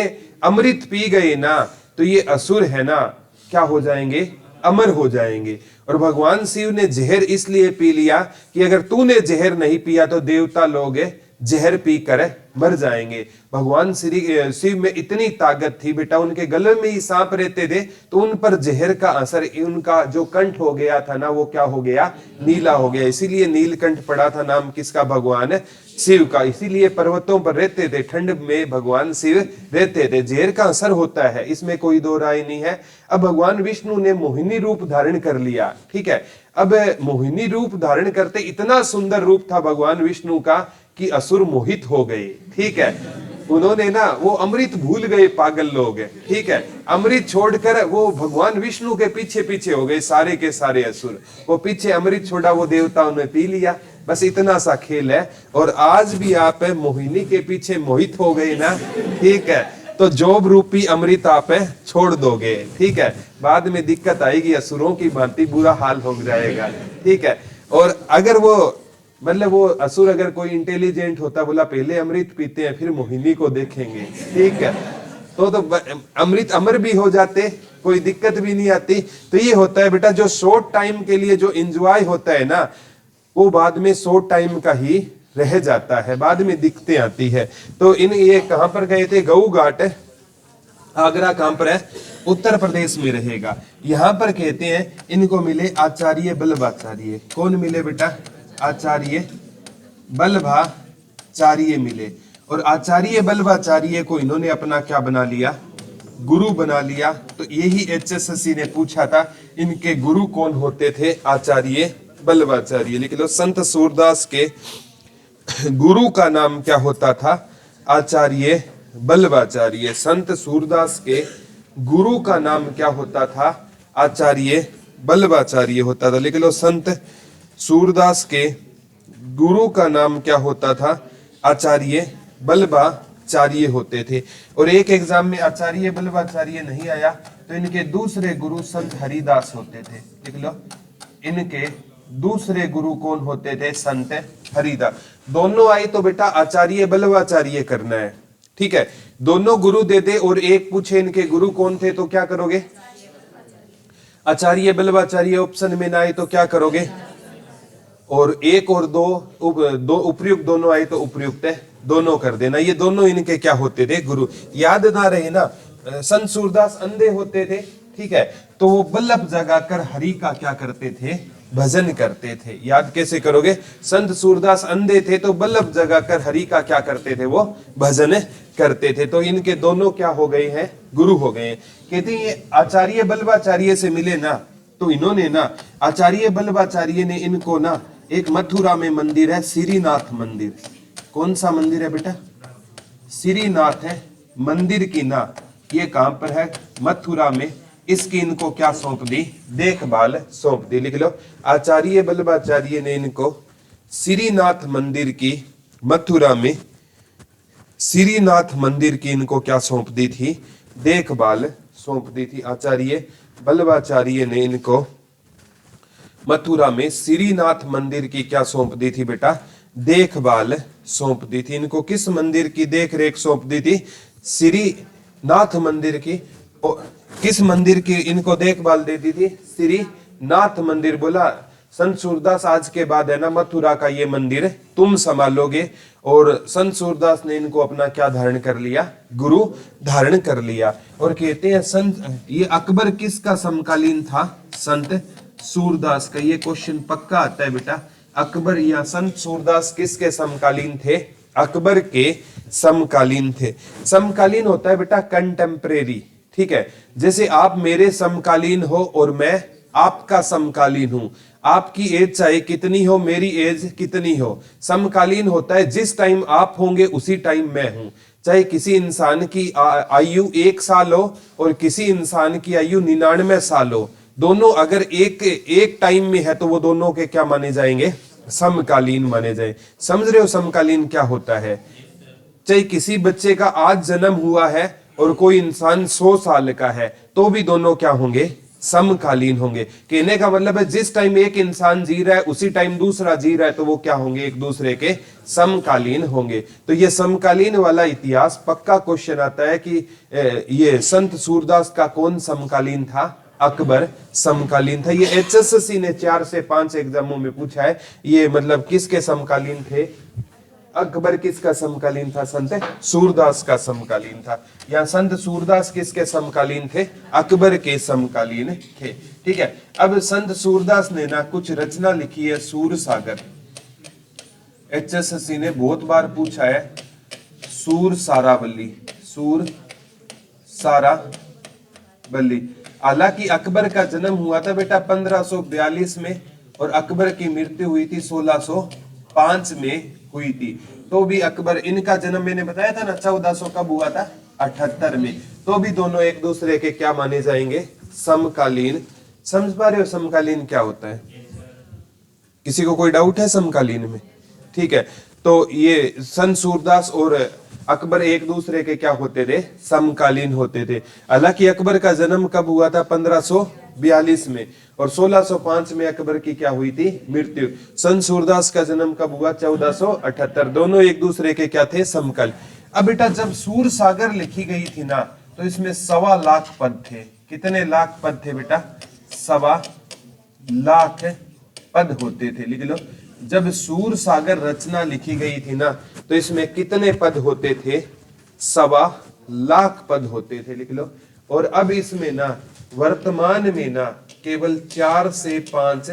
अमृत पी गए ना, तो ये असुर है ना क्या हो जाएंगे, अमर हो जाएंगे। और भगवान शिव ने जहर इसलिए पी लिया कि अगर तूने जहर नहीं पिया तो देवता लोग जहर पी कर मर जाएंगे। भगवान श्री शिव में इतनी ताकत थी बेटा, उनके गले में ही सांप रहते थे, तो उन पर जहर का असर, उनका जो कंठ हो गया था ना, वो क्या हो गया, नीला हो गया। इसीलिए नीलकंठ पड़ा था नाम किसका, भगवान शिव का। इसीलिए पर्वतों पर रहते थे, ठंड में भगवान शिव रहते थे। जहर का असर होता है, इसमें कोई दो राय नहीं है। अब भगवान विष्णु ने मोहिनी रूप धारण कर लिया। ठीक है, अब मोहिनी रूप धारण करते इतना सुंदर रूप था भगवान विष्णु का कि असुर मोहित हो गए। ठीक है, उन्होंने ना वो अमृत भूल गए, पागल लोग। ठीक है, अमृत छोड़कर वो भगवान विष्णु के पीछे पीछे हो गए, सारे के सारे असुर। वो पीछे अमृत छोड़ा, वो देवताओं ने पी लिया। बस इतना सा खेल है। और आज भी आप मोहिनी के पीछे मोहित हो गए ना, ठीक है, तो जोब रूपी अमृत आप छोड़ दोगे, ठीक है, बाद में दिक्कत आएगी, असुरों की भांति बुरा हाल हो जाएगा, ठीक है। और अगर वो मतलब वो असुर अगर कोई इंटेलिजेंट होता, बोला पहले अमृत पीते हैं फिर मोहिनी को देखेंगे, ठीक है, तो अमृत अमर भी हो जाते, कोई दिक्कत भी नहीं आती। तो ये होता है बेटा, जो शॉर्ट टाइम के लिए जो एंजॉय होता है ना, वो बाद में शॉर्ट टाइम का ही रह जाता है, बाद में दिक्कतें आती है। तो ये कहां पर गए थे? गऊ घाट, आगरा कहां पर है? उत्तर प्रदेश में रहेगा। यहां पर कहते हैं इनको मिले आचार्य बल्लभाचार्य। कौन मिले बेटा? आचार्य बल्लभाचार्य मिले। और आचार्य बल्लभाचार्य को इन्होंने अपना क्या बना लिया? गुरु बना लिया। तो यही एचएसएससी ने पूछा था, इनके गुरु कौन होते थे? आचार्य बल्लभाचार्य। लिख लो, संत सूरदास के गुरु का नाम क्या होता था? आचार्य बल्लभाचार्य। संत सूरदास के गुरु का नाम क्या होता था? आचार्य बल्लभाचार्य होता था। लिख लो, संत सूरदास के गुरु का नाम क्या होता था? आचार्य बल्लभाचार्य होते थे। और एक एग्जाम में आचार्य बल्लभाचार्य नहीं आया तो इनके दूसरे गुरु संत हरिदास होते थे। लिख लो, इनके दूसरे गुरु कौन होते थे? संत हरिदास। दोनों आए तो बेटा आचार्य बल्लभाचार्य करना है, ठीक है। दोनों गुरु दे दे और एक पूछे इनके गुरु कौन थे, तो क्या करोगे? आचार्य बल्लभाचार्य ऑप्शन में ना आए तो क्या करोगे? और एक और दो उपयुक्त दोनों आए तो उपयुक्त दोनों कर देना। ये दोनों इनके क्या होते थे? गुरु। याद ना रहे ना, संत सूरदास अंधे होते थे, ठीक है, तो वो बल्लभ जगाकर हरि का क्या करते थे? भजन करते थे। याद कैसे करोगे? संत सूरदास अंधे थे तो बल्लभ जगाकर हरि का क्या करते थे? वो भजन करते थे। तो इनके दोनों क्या हो गए हैं? गुरु हो गए हैं। कहते हैं ये आचार्य बल्लभाचार्य से मिले ना, तो इन्होंने ना, आचार्य बल्लभाचार्य ने इनको ना, एक मथुरा में मंदिर है श्रीनाथ मंदिर। कौन सा मंदिर है बेटा? श्रीनाथ है मंदिर की ना, ये कहां पर है? मथुरा में। इसकी इनको क्या सौंप दी? देखभाल सौंप दी। लिख लो, आचार्य बल्लभाचार्य ने इनको श्रीनाथ मंदिर की, मथुरा में श्रीनाथ मंदिर की इनको क्या सौंप दी थी? देखभाल सौंप दी थी। आचार्य बल्लभाचार्य ने इनको मथुरा में श्रीनाथ मंदिर की क्या सौंप दी थी बेटा? देखभाल सौंप दी थी। इनको किस मंदिर की देख रेख सौंप दी थी? श्रीनाथ मंदिर की। किस मंदिर की इनको देखभाल दे दी थी? श्रीनाथ मंदिर। बोला संत सूरदास आज के बाद है ना, मथुरा का ये मंदिर तुम संभालोगे। और संत सूरदास ने इनको अपना क्या धारण कर लिया? गुरु धारण कर लिया। और कहते हैं संत, ये अकबर किसका समकालीन था? संत सूरदास का। ये क्वेश्चन पक्का आता है बेटा। अकबर या संत सूरदास किसके समकालीन थे? अकबर के समकालीन थे। समकालीन होता है बेटा कंटेम्परेरी, ठीक है। जैसे आप मेरे समकालीन हो और मैं आपका समकालीन हूं। आपकी एज चाहे कितनी हो, मेरी एज कितनी हो, समकालीन होता है जिस टाइम आप होंगे उसी टाइम मैं हूं। चाहे किसी इंसान की आयु 1 साल हो और किसी इंसान की आयु 99 साल हो, दोनों अगर एक टाइम में है तो वो दोनों के क्या माने जाएंगे? समकालीन माने जाए। समझ रहे हो समकालीन क्या होता है? चाहे किसी बच्चे का आज जन्म हुआ है और कोई इंसान 100 साल का है, तो भी दोनों क्या होंगे? समकालीन होंगे। कहने का मतलब है जिस टाइम एक इंसान जी रहा है उसी टाइम दूसरा जी रहा है, तो वो क्या होंगे? एक दूसरे के समकालीन होंगे। तो ये समकालीन वाला इतिहास पक्का क्वेश्चन आता है कि ये संत सूरदास का कौन समकालीन था? अकबर समकालीन था। ये एचएसएससी ने 4 से 5 एग्जामों में पूछा है। ये मतलब किसके समकालीन थे? अकबर किसका समकालीन था? संत सूरदास का समकालीन था। या संत सूरदास किसके समकालीन थे? अकबर के समकालीन थे, ठीक है। अब संत सूरदास ने ना कुछ रचना लिखी है, सूर सागर। एचएसएससी ने बहुत बार पूछा है, सूर सारावली, सूर सारावली। हालांकि अकबर का जन्म हुआ था बेटा 1542 में और अकबर की मृत्यु हुई थी 1605 में हुई थी। तो भी अकबर, इनका जन्म मैंने बताया था ना 1400 कब हुआ था? 78 में। तो भी दोनों एक दूसरे के क्या माने जाएंगे? समकालीन। समझ पा रहे हो समकालीन क्या होता है? किसी को कोई डाउट है समकालीन में? ठीक है। तो ये संत सूरदास और अकबर एक दूसरे के क्या होते थे, समकालीन होते थे। हालांकि अकबर का जन्म कब हुआ था, 1542 में, और 1605 में अकबर की क्या हुई थी, मृत्यु। संत सूरदास का जन्म कब हुआ, 1478। दोनों एक दूसरे के क्या थे, समकालीन। अब बेटा जब सूर सागर लिखी गई थी ना, तो इसमें 1.25 लाख पद थे। कितने लाख पद थे बेटा, 1.25 लाख पद होते थे। लिख लो, जब सूर सागर रचना लिखी गई थी ना, तो इसमें कितने पद होते थे, 1.25 लाख पद होते थे। लिख लो। और अब इसमें ना वर्तमान में ना केवल 4 से 5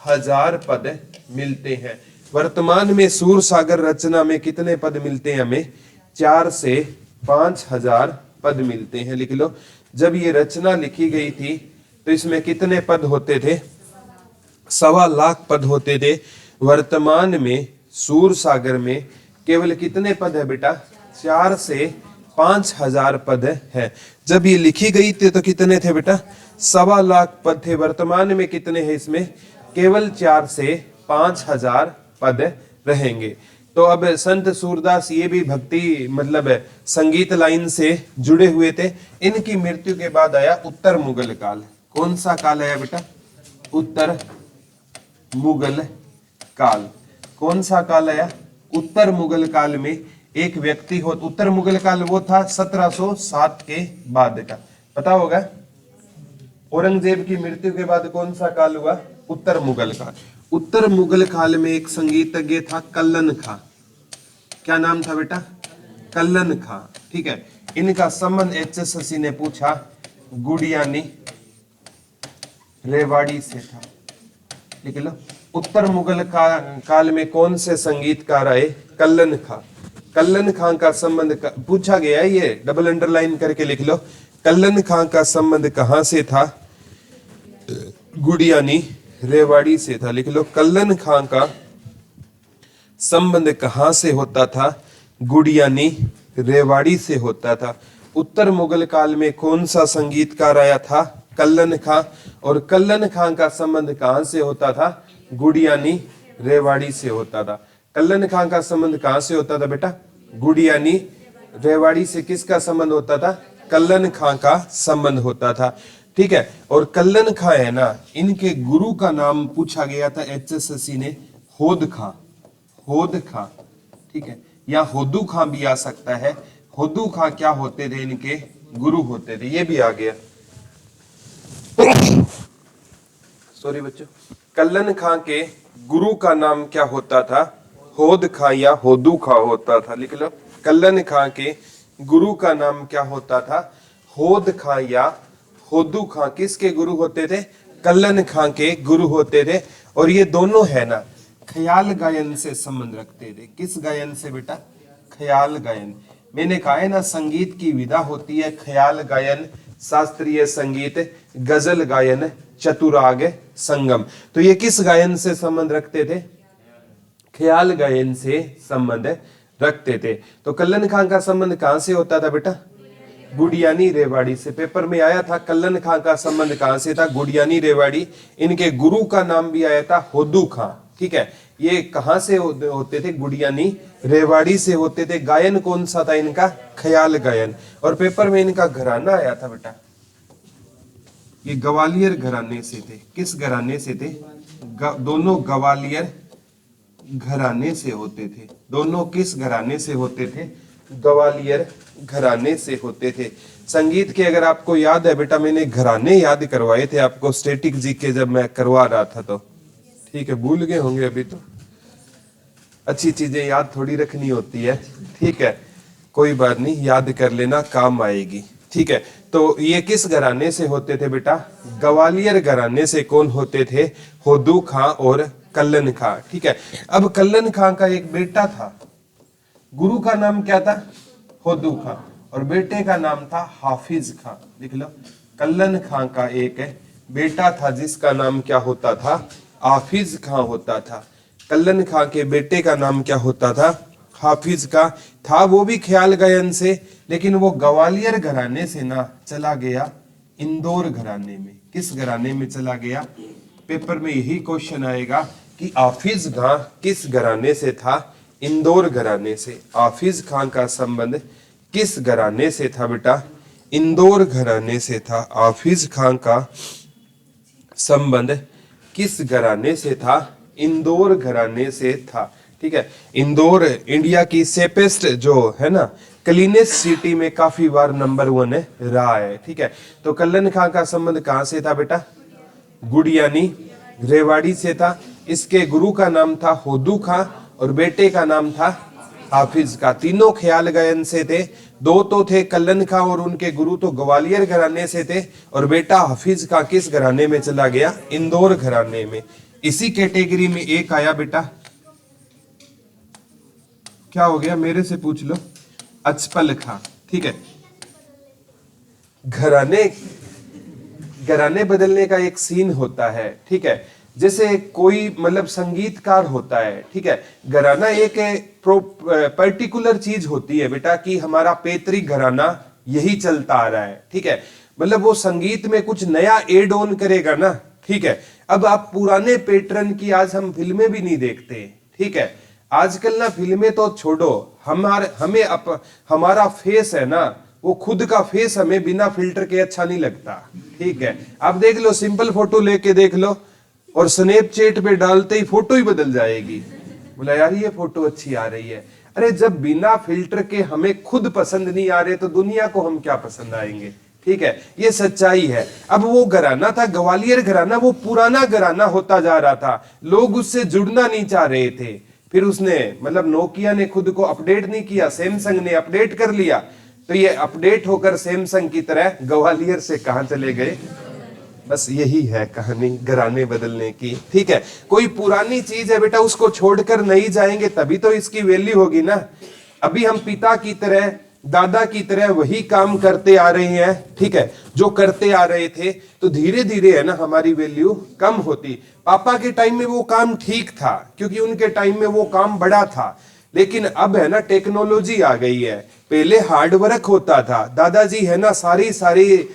हजार पद मिलते हैं। वर्तमान में सूर सागर रचना में कितने पद मिलते हैं हमें, 4 से 5 हजार पद मिलते हैं। लिख लो, जब ये रचना लिखी गई थी तो इसमें कितने पद होते थे, 1.25 लाख पद होते थे। वर्तमान में सूर सागर में केवल कितने पद है बेटा, 4 से 5 हजार पद है। जब ये लिखी गई थी तो कितने थे बेटा, 1.25 लाख पद थे। वर्तमान में कितने हैं, इसमें केवल 4 से 5 हजार पद रहेंगे। तो अब संत सूरदास ये भी भक्ति मतलब संगीत लाइन से जुड़े हुए थे। इनकी मृत्यु के बाद आया उत्तर मुगल काल। कौन सा काल आया बेटा, उत्तर मुगल काल। कौन सा काल आया, उत्तर मुगल काल में एक व्यक्ति हो, उत्तर मुगल काल वो था 1707 के बाद का, पता होगा। औरंगजेब की मृत्यु के बाद कौन सा काल हुआ, उत्तर मुगल काल। उत्तर मुगल काल में एक संगीतज्ञ था कल्लन खां। क्या नाम था बेटा, कल्लन खां। ठीक है, इनका संबंध HSSC ने पूछा गुडियानी रेवाड़ी से था। लिख लो, उत्तर मुगल काल में कौन से संगीतकार आए, कल्लन खां। कल्लन खां का संबंध पूछा गया है, ये डबल अंडरलाइन करके लिख लो। कल्लन खां का संबंध कहां से था, गुडियानी रेवाड़ी से था। लिख लो, कल्लन खां का संबंध कहां से होता था, गुडियानी रेवाड़ी से होता था। उत्तर मुगल काल में कौन सा संगीतकार आया था, कल्लन खां। और कल्लन खां का संबंध कहां से होता था, गुडियानी रेवाड़ी से होता था। कल्लन खां का संबंध कहां से होता था बेटा, गुडियानी रेवाड़ी से। किसका संबंध होता था, कल्लन खां का संबंध होता था। ठीक है, और कल्लन खां है ना, इनके गुरु का नाम पूछा गया था HSSC ने, होद खां। होद खां, ठीक है, या होदू खां भी आ सकता है। होदू खां क्या होते थे, इनके गुरु होते थे, ये भी आ गया। सॉरी बच्चों, कल्लन खां के गुरु का नाम क्या होता था, होद खां या होदू खां होता था। लिख लो, कल्लन खां के गुरु का नाम क्या होता था, होद खां या होदू खां। किसके गुरु होते थे, कल्लन खां के गुरु होते थे। और ये दोनों है ना ख्याल गायन से संबंध रखते थे। किस गायन से बेटा, ख्याल गायन। मैंने कहा है ना, संगीत की विधा होती है ख्याल गायन, शास्त्रीय संगीत, गजल गायन, चतुराग, संगम। तो ये किस गायन से संबंध रखते थे, ख्याल गायन से संबंध रखते थे। तो कल्लन खां का संबंध कहां से होता था बेटा, गुडियानी रेवाड़ी से। पेपर में आया था कल्लन खां का संबंध कहां से था, गुडियानी रेवाड़ी। इनके गुरु का नाम भी आया था होदू खां। ठीक है, ये कहां से होते थे, गुडियानी रेवाड़ी से होते थे। गायन कौन सा था इनका, ख्याल गायन। और पेपर में इनका घराना आया था बेटा, ये ग्वालियर घराने से थे। किस घराने से थे, दोनों ग्वालियर घराने से होते थे। दोनों किस घराने से होते थे, ग्वालियर घराने से होते थे। संगीत के अगर आपको याद है बेटा, मैंने घराने याद करवाए थे आपको स्टैटिक जीके जब मैं करवा रहा था। तो ठीक है, भूल गए होंगे अभी। तो अच्छी चीजें याद थोड़ी रखनी होती है। ठीक है, कोई बात नहीं, याद कर लेना, काम आएगी। ठीक है, तो ये किस घराने से होते थे बेटा, ग्वालियर घराने से। कौन होते थे, होदू खां और कल्लन खां। ठीक है, अब कल्लन खां का एक बेटा था, गुरु का नाम क्या था, होदू खां, और बेटे का नाम था हाफिज खां। लिख लो, कल्लन खां का एक बेटा था जिसका नाम क्या होता था, हाफिज खां होता था। कल्लन खां के बेटे का नाम क्या होता था, हाफिज खां था। वो भी ख्याल गायन से, लेकिन वो ग्वालियर घराने से ना चला गया इंदौर घराने में। किस घराने में चला गया, पेपर में यही क्वेश्चन आएगा कि हाफिज खां किस घराने से था, इंदौर घराने से। हाफिज खान का संबंध किस घराने से था बेटा? इंदौर घराने से था। हाफिज खान का संबंध किस घराने से था? इंदौर घराने से था। ठीक है, इंदौर इंडिया की सेफेस्ट जो है ना क्लीनेस्ट सिटी में काफी बार नंबर 1 रहा है। ठीक है, तो कल्लन खां का संबंध कहां से था बेटा? गुड़ियानी रेवाड़ी से था। इसके गुरु का नाम था होदू खां और बेटे का नाम था हाफिज का। तीनों ख्याल गयन से थे। दो तो थे कल्लन खां और उनके गुरु तो ग्वालियर घराने से थे, और बेटा हाफिज का किस घराने में चला गया? इंदौर घराने में। इसी कैटेगरी में एक आया बेटा, क्या हो गया मेरे से पूछ लो, अचपल खां। ठीक है, घराने बदलने का एक सीन होता है। ठीक है, जैसे कोई मतलब संगीतकार होता है। ठीक है, घराना एक पर्टिकुलर चीज होती है बेटा कि हमारा पैतृक घराना यही चलता आ रहा है। ठीक है, मतलब वो संगीत में कुछ नया एड ऑन करेगा ना। ठीक है, अब आप पुराने पैटर्न की आज हम फिल्में भी नहीं देखते। ठीक है, आजकल ना फिल्में तो छोड़ो, हमारा फेस है ना, वो खुद का फेस हमें बिना फिल्टर के अच्छा नहीं लगता। ठीक है, आप देख लो, सिंपल फोटो लेके देख लो और स्नैपचैट पे डालते ही फोटो ही बदल जाएगी। बोला यार ये फोटो अच्छी आ रही है। अरे जब बिना फिल्टर के हमें खुद पसंद नहीं आ रहे तो दुनिया को हम क्या पसंद आएंगे? ठीक है, ये सच्चाई है। अब वो घराना था ग्वालियर घराना, वो पुराना घराना होता जा रहा था, लोग उससे जुड़ना नहीं चाह रहे थे। फिर उसने मतलब नोकिया ने खुद को अपडेट नहीं किया, सैमसंग ने अपडेट कर लिया, तो ये अपडेट होकर सैमसंग की तरह ग्वालियर से कहां चले गए? बस यही है कहानी घराने बदलने की। ठीक है, कोई पुरानी चीज है बेटा, उसको छोड़कर नहीं जाएंगे तभी तो इसकी वैल्यू होगी ना। अभी हम पिता की तरह दादा की तरह वही काम करते आ रहे हैं। ठीक है, जो करते आ रहे थे, तो धीरे धीरे है ना हमारी वैल्यू कम होती। पापा के टाइम में वो काम ठीक था क्योंकि उनके टाइम में वो काम बड़ा था, लेकिन अब है ना टेक्नोलॉजी आ गई है। पहले हार्ड वर्क होता था। दादाजी है ना सारी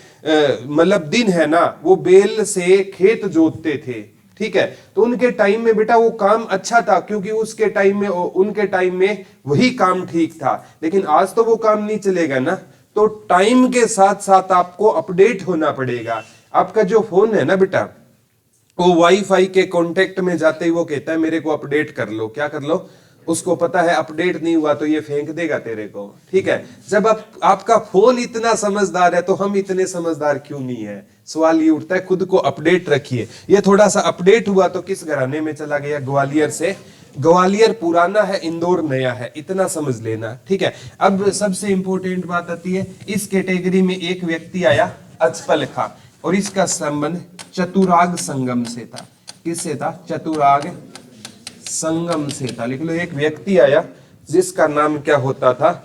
मतलब दिन है ना वो बैल से खेत जोतते थे। ठीक है, तो उनके टाइम में बेटा वो काम अच्छा था क्योंकि उसके टाइम में उनके टाइम में वही काम ठीक था। लेकिन आज तो वो काम नहीं चलेगा ना, तो टाइम के साथ साथ आपको अपडेट होना पड़ेगा। आपका जो फोन है ना बेटा, वो वाईफाई के कांटेक्ट में जाते ही वो कहता है मेरे को अपडेट कर लो। क्या कर लो? उसको पता है अपडेट नहीं हुआ तो ये फेंक देगा तेरे को। ठीक है, जब आपका फोन इतना समझदार है तो हम इतने समझदार क्यों नहीं है? सवाल ये उठता है, खुद को अपडेट रखिए। ये थोड़ा सा अपडेट हुआ तो किस घराने में चला गया? ग्वालियर से। ग्वालियर पुराना है, इंदौर नया है, इतना समझ लेना। ठीक है, अब सबसे इंपॉर्टेंट बात आती है, इस कैटेगरी में एक व्यक्ति आया अचपल खां, और इसका संबंध चतुराग संगम से था। किससे था? चतुराग संगम से था। लिख लो, एक व्यक्ति आया जिसका नाम क्या होता था?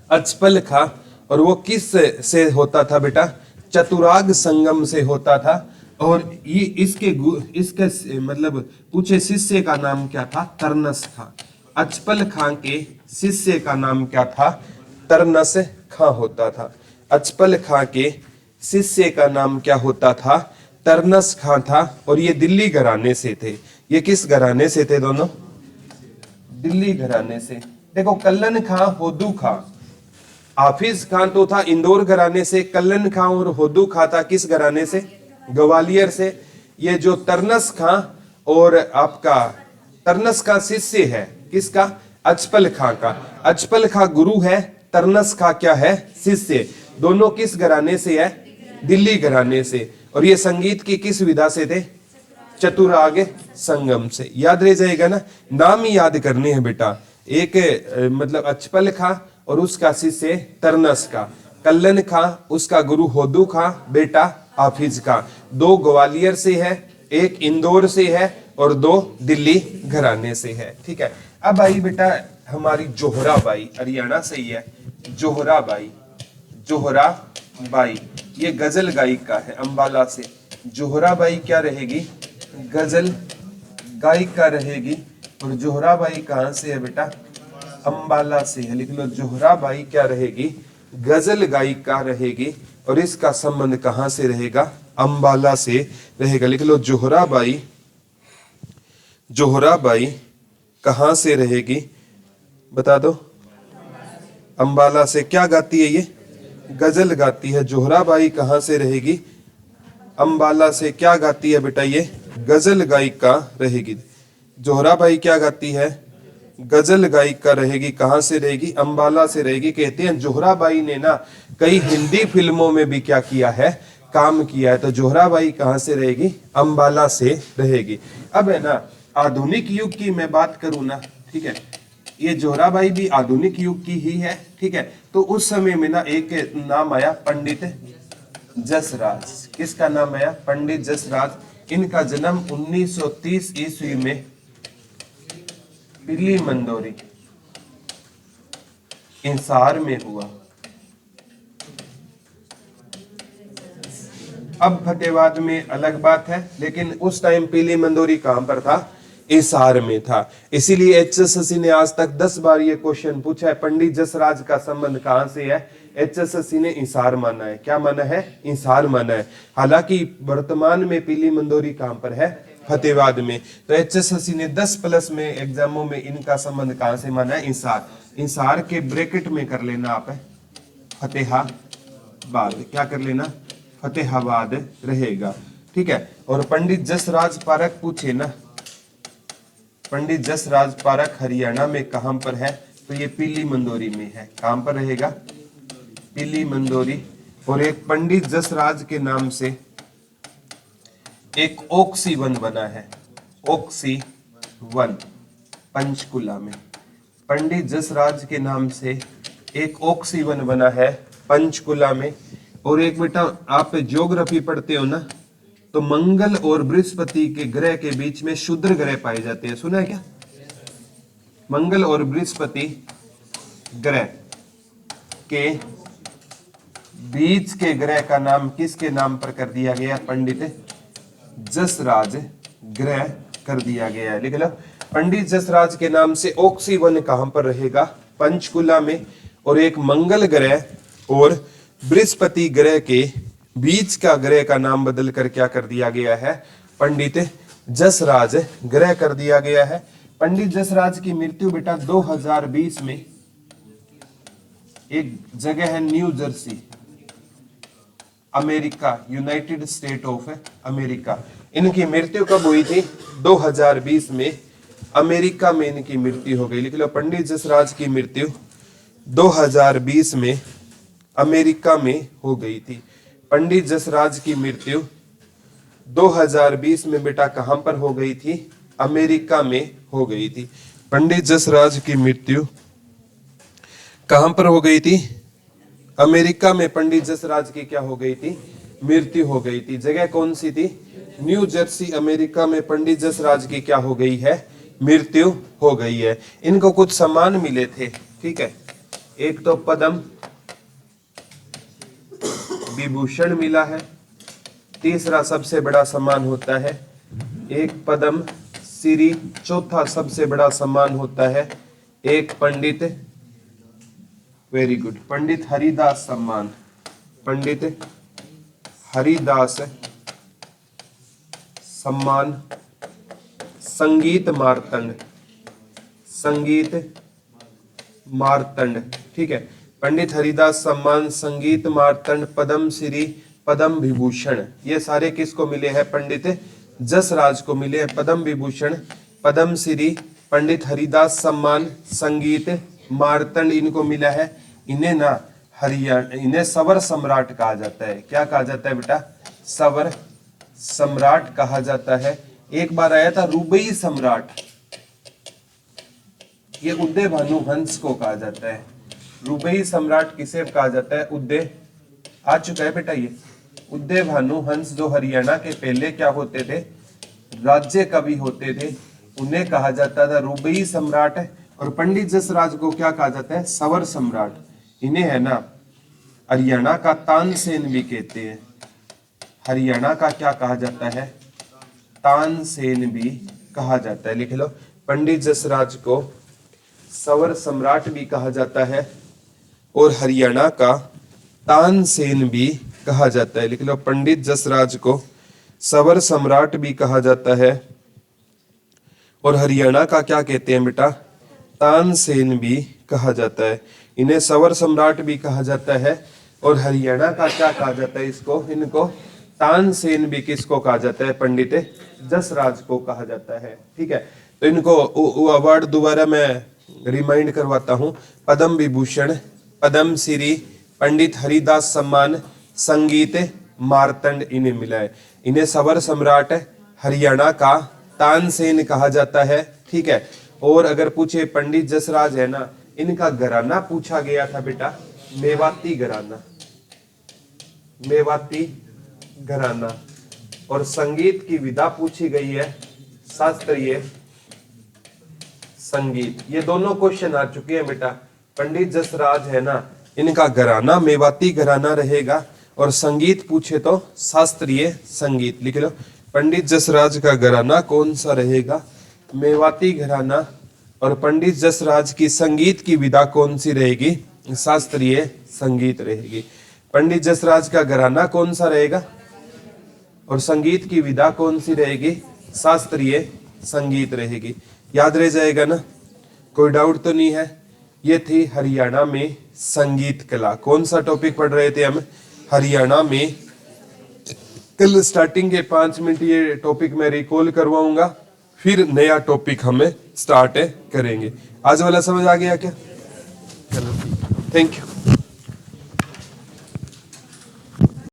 अचपल खां, और वो किस से होता था बेटा? चतुराग संगम से होता था। और ये इसके मतलब पूछे शिष्य का नाम क्या था? तरनस था। अचपल खां के शिष्य का नाम क्या था? तरनस खां होता था। अचपल खां के शिष्य का नाम क्या होता था? तरनस खां था। और ये दिल्ली घराने से थे। ये किस घराने से थे दोनों? दिल्ली घराने से। देखो, कल्लन खां, होदू खां। हाफिज खान तो था इंदौर घराने से, कल्लन खां और होदू खां था किस घराने से? ग्वालियर से। ये जो तरनस खां और आपका तरनस का शिष्य है किसका? अचपल खां का। अचपल खां गुरु है, तरनस खां क्या है? शिष्य। दोनों किस घराने से है? दिल्ली घराने से। और ये संगीत की किस विधा से थे? चतुराग संगम से। याद रह जाएगा ना, नाम ही याद करने हैं बेटा। एक मतलब अचपल खां और उसका शिष्य तरनस का, कल्लन खां उसका गुरु होदू खां, बेटा हाफिज खां। दो ग्वालियर से है, एक इंदौर से है और दो दिल्ली घराने से है। ठीक है, अब आई बेटा हमारी जोहरा बाई, हरियाणा से ही है। जोहरा बाई ये गजल गायिका है अंबाला से। जोहरा बाई क्या रहेगी? गजल गायिका रहेगी। और जोहरा बाई कहां से है बेटा? अंबाला से है। लिख लो, जोहरा बाई क्या रहेगी? गजल गायिका रहेगी। और इसका संबंध कहां से रहेगा? अंबाला से रहेगा। लिख लो, जोहरा बाई कहां से रहेगी, बता दो। अंबाला से। क्या गाती है ये, गजल गाती है। जोहराबाई कहां से रहेगी, अंबाला से। क्या गाती है बेटा ये, गजल गायिका रहेगी। जोहराबाई क्या गाती है, गजल गायिका रहेगी। कहां से रहेगी, अंबाला से रहेगी। कहते हैं जोहराबाई ने ना कई हिंदी फिल्मों में भी क्या किया है, काम किया है। तो जोहराबाई कहां से रहेगी, अंबाला से रहेगी। अब है ना आधुनिक युग की मैं बात करूं ना, ठीक है, ये जोहराबाई भी आधुनिक युग की ही है, ठीक है। तो उस समय में ना एक नाम आया पंडित जसराज। किसका नाम आया, पंडित जसराज। इनका जन्म 1930 ईस्वी में पीली मंदोरी इंसार में हुआ। अब फतेहाबाद में अलग बात है, लेकिन उस टाइम पीली मंदोरी कहां पर था, हिसार में था। इसीलिए एचएसएससी ने आज तक 10 बार ये क्वेश्चन पूछा है, पंडित जसराज का संबंध कहां से है। एचएसएससी ने हिसार माना है। क्या माना है, हिसार माना है। हालांकि वर्तमान में पीली मंदोरी कहां पर है, फतेहाबाद में। तो एचएसएससी ने 10+ में एग्जामों में इनका संबंध कहां से माना है, हिसार। हिसार के ब्रैकेट में कर लेना आप फतेहाबाद। क्या कर लेना, फतेहाबाद रहेगा, ठीक है। और पंडित जसराज पारक पूछे ना, पंडित जसराज पारक हरियाणा में कहां पर है, तो ये पीली मंदोरी में है। कहां पर रहेगा, पीली मंदोरी। और एक पंडित जसराज के नाम से एक ओक्सी वन बना है, ओक्सी वन पंचकुला में। पंडित जसराज के नाम से एक ओक्सी वन बना है पंचकुला में। और एक बेटा आप ज्योग्राफी पढ़ते हो ना, तो मंगल और बृहस्पति के ग्रह के बीच में क्षुद्र ग्रह पाए जाते हैं। सुना है क्या, मंगल और बृहस्पति ग्रह के बीच के ग्रह का नाम किसके नाम पर कर दिया गया, पंडित जसराज ग्रह कर दिया गया है। लिख लो, पंडित जसराज के नाम से ओक्सी वन कहां पर रहेगा, पंचकुला में। और एक मंगल ग्रह और बृहस्पति ग्रह के बीच का ग्रह का नाम बदल कर क्या कर दिया गया है, पंडित जसराज ग्रह कर दिया गया है। पंडित जसराज की मृत्यु बेटा 2020 में एक जगह है new Jersey, America, United state of America. इनकी मृत्यु कब हुई थी, 2020 में अमेरिका में इनकी मृत्यु हो गई। लिख लो, पंडित जसराज की मृत्यु 2020 में अमेरिका में हो गई थी। पंडित जसराज की मृत्यु 2020 में बेटा कहां पर हो गई थी, अमेरिका में हो गई थी। पंडित जसराज की मृत्यु कहां पर हो गई थी, अमेरिका में। पंडित जसराज की क्या हो गई थी, मृत्यु हो गई थी। जगह कौन सी थी, न्यू जर्सी, अमेरिका में पंडित जसराज की क्या हो गई है, मृत्यु हो गई है। इनको कुछ सम्मान मिले थे, ठीक है। एक तो पद्म विभूषण मिला है, तीसरा सबसे बड़ा सम्मान होता है एक पद्म श्री, चौथा सबसे बड़ा सम्मान होता है एक पंडित, वेरी गुड, पंडित हरिदास सम्मान। पंडित हरिदास सम्मान, संगीत मार्तंड, संगीत मार्तंड, ठीक है। पंडित हरिदास सम्मान, संगीत मार्तंड, पद्म श्री, पद्म विभूषण, ये सारे किसको मिले हैं, पंडित जसराज को मिले हैं। पद्म विभूषण, पद्म श्री, पंडित हरिदास सम्मान, संगीत मार्तंड इनको मिला है। इन्हें ना हरियाणा, इन्हें सवर सम्राट कहा जाता है। क्या कहा जाता है बेटा, सवर सम्राट कहा जाता है। एक बार आया था रुबई सम्राट, ये उदय भानु हंस को कहा जाता है। रुबई सम्राट किसे कहा जाता है, उदय, आ चुका है बेटा ये उदय भानु हंस, जो हरियाणा के पहले क्या होते थे, राज्य कवि होते थे, उन्हें कहा जाता था रुबई सम्राट। और पंडित जसराज को क्या कहा जाता है, सवर सम्राट। इन्हें है ना हरियाणा का तानसेन भी कहते हैं। हरियाणा का क्या कहा जाता है, तानसेन भी कहा जाता है। लिख लो, पंडित जसराज को सवर सम्राट भी कहा जाता है और हरियाणा का तानसेन भी कहा जाता है। लिख लो, पंडित जसराज को सवर सम्राट भी कहा जाता है और हरियाणा का क्या कहते हैं बेटा, तानसेन भी कहा जाता है। इन्हें सवर सम्राट भी कहा जाता है और हरियाणा का क्या कहा जाता है, इसको इनको तानसेन भी किसको कहा जाता है, पंडित जसराज को कहा जाता है। ठीक है, तो इनको अवार्ड दोबारा मैं रिमाइंड करवाता हूं। पद्म विभूषण, पद्म श्री, पंडित हरिदास सम्मान, संगीत मार्तंड इन्हें मिला है। इन्हें सवर सम्राट हरियाणा का तानसेन कहा जाता है। ठीक है, और अगर पूछे पंडित जसराज है ना, इनका घराना पूछा गया था बेटा, मेवाती घराना, मेवाती घराना। और संगीत की विधा पूछी गई है शास्त्रीय संगीत। ये दोनों क्वेश्चन आ चुके हैं बेटा। पंडित जसराज है ना, इनका घराना मेवाती घराना रहेगा और संगीत पूछे तो शास्त्रीय संगीत। लिख लो, पंडित जसराज का घराना कौन सा रहेगा, मेवाती घराना। और पंडित जसराज की संगीत की विधा कौन सी रहेगी, शास्त्रीय संगीत रहेगी। पंडित जसराज का घराना कौन सा रहेगा और संगीत की विधा कौन सी रहेगी, शास्त्रीय संगीत रहेगी। याद रह जाएगा ना, कोई डाउट तो नहीं है। ये थी हरियाणा में संगीत कला। कौन सा टॉपिक पढ़ रहे थे हम, हरियाणा में। कल स्टार्टिंग के 5 मिनट ये टॉपिक मैं रिकॉल करवाऊंगा, फिर नया टॉपिक हमें स्टार्ट करेंगे। आज वाला समझ आ गया क्या? चलो ठीक है, थैंक यू।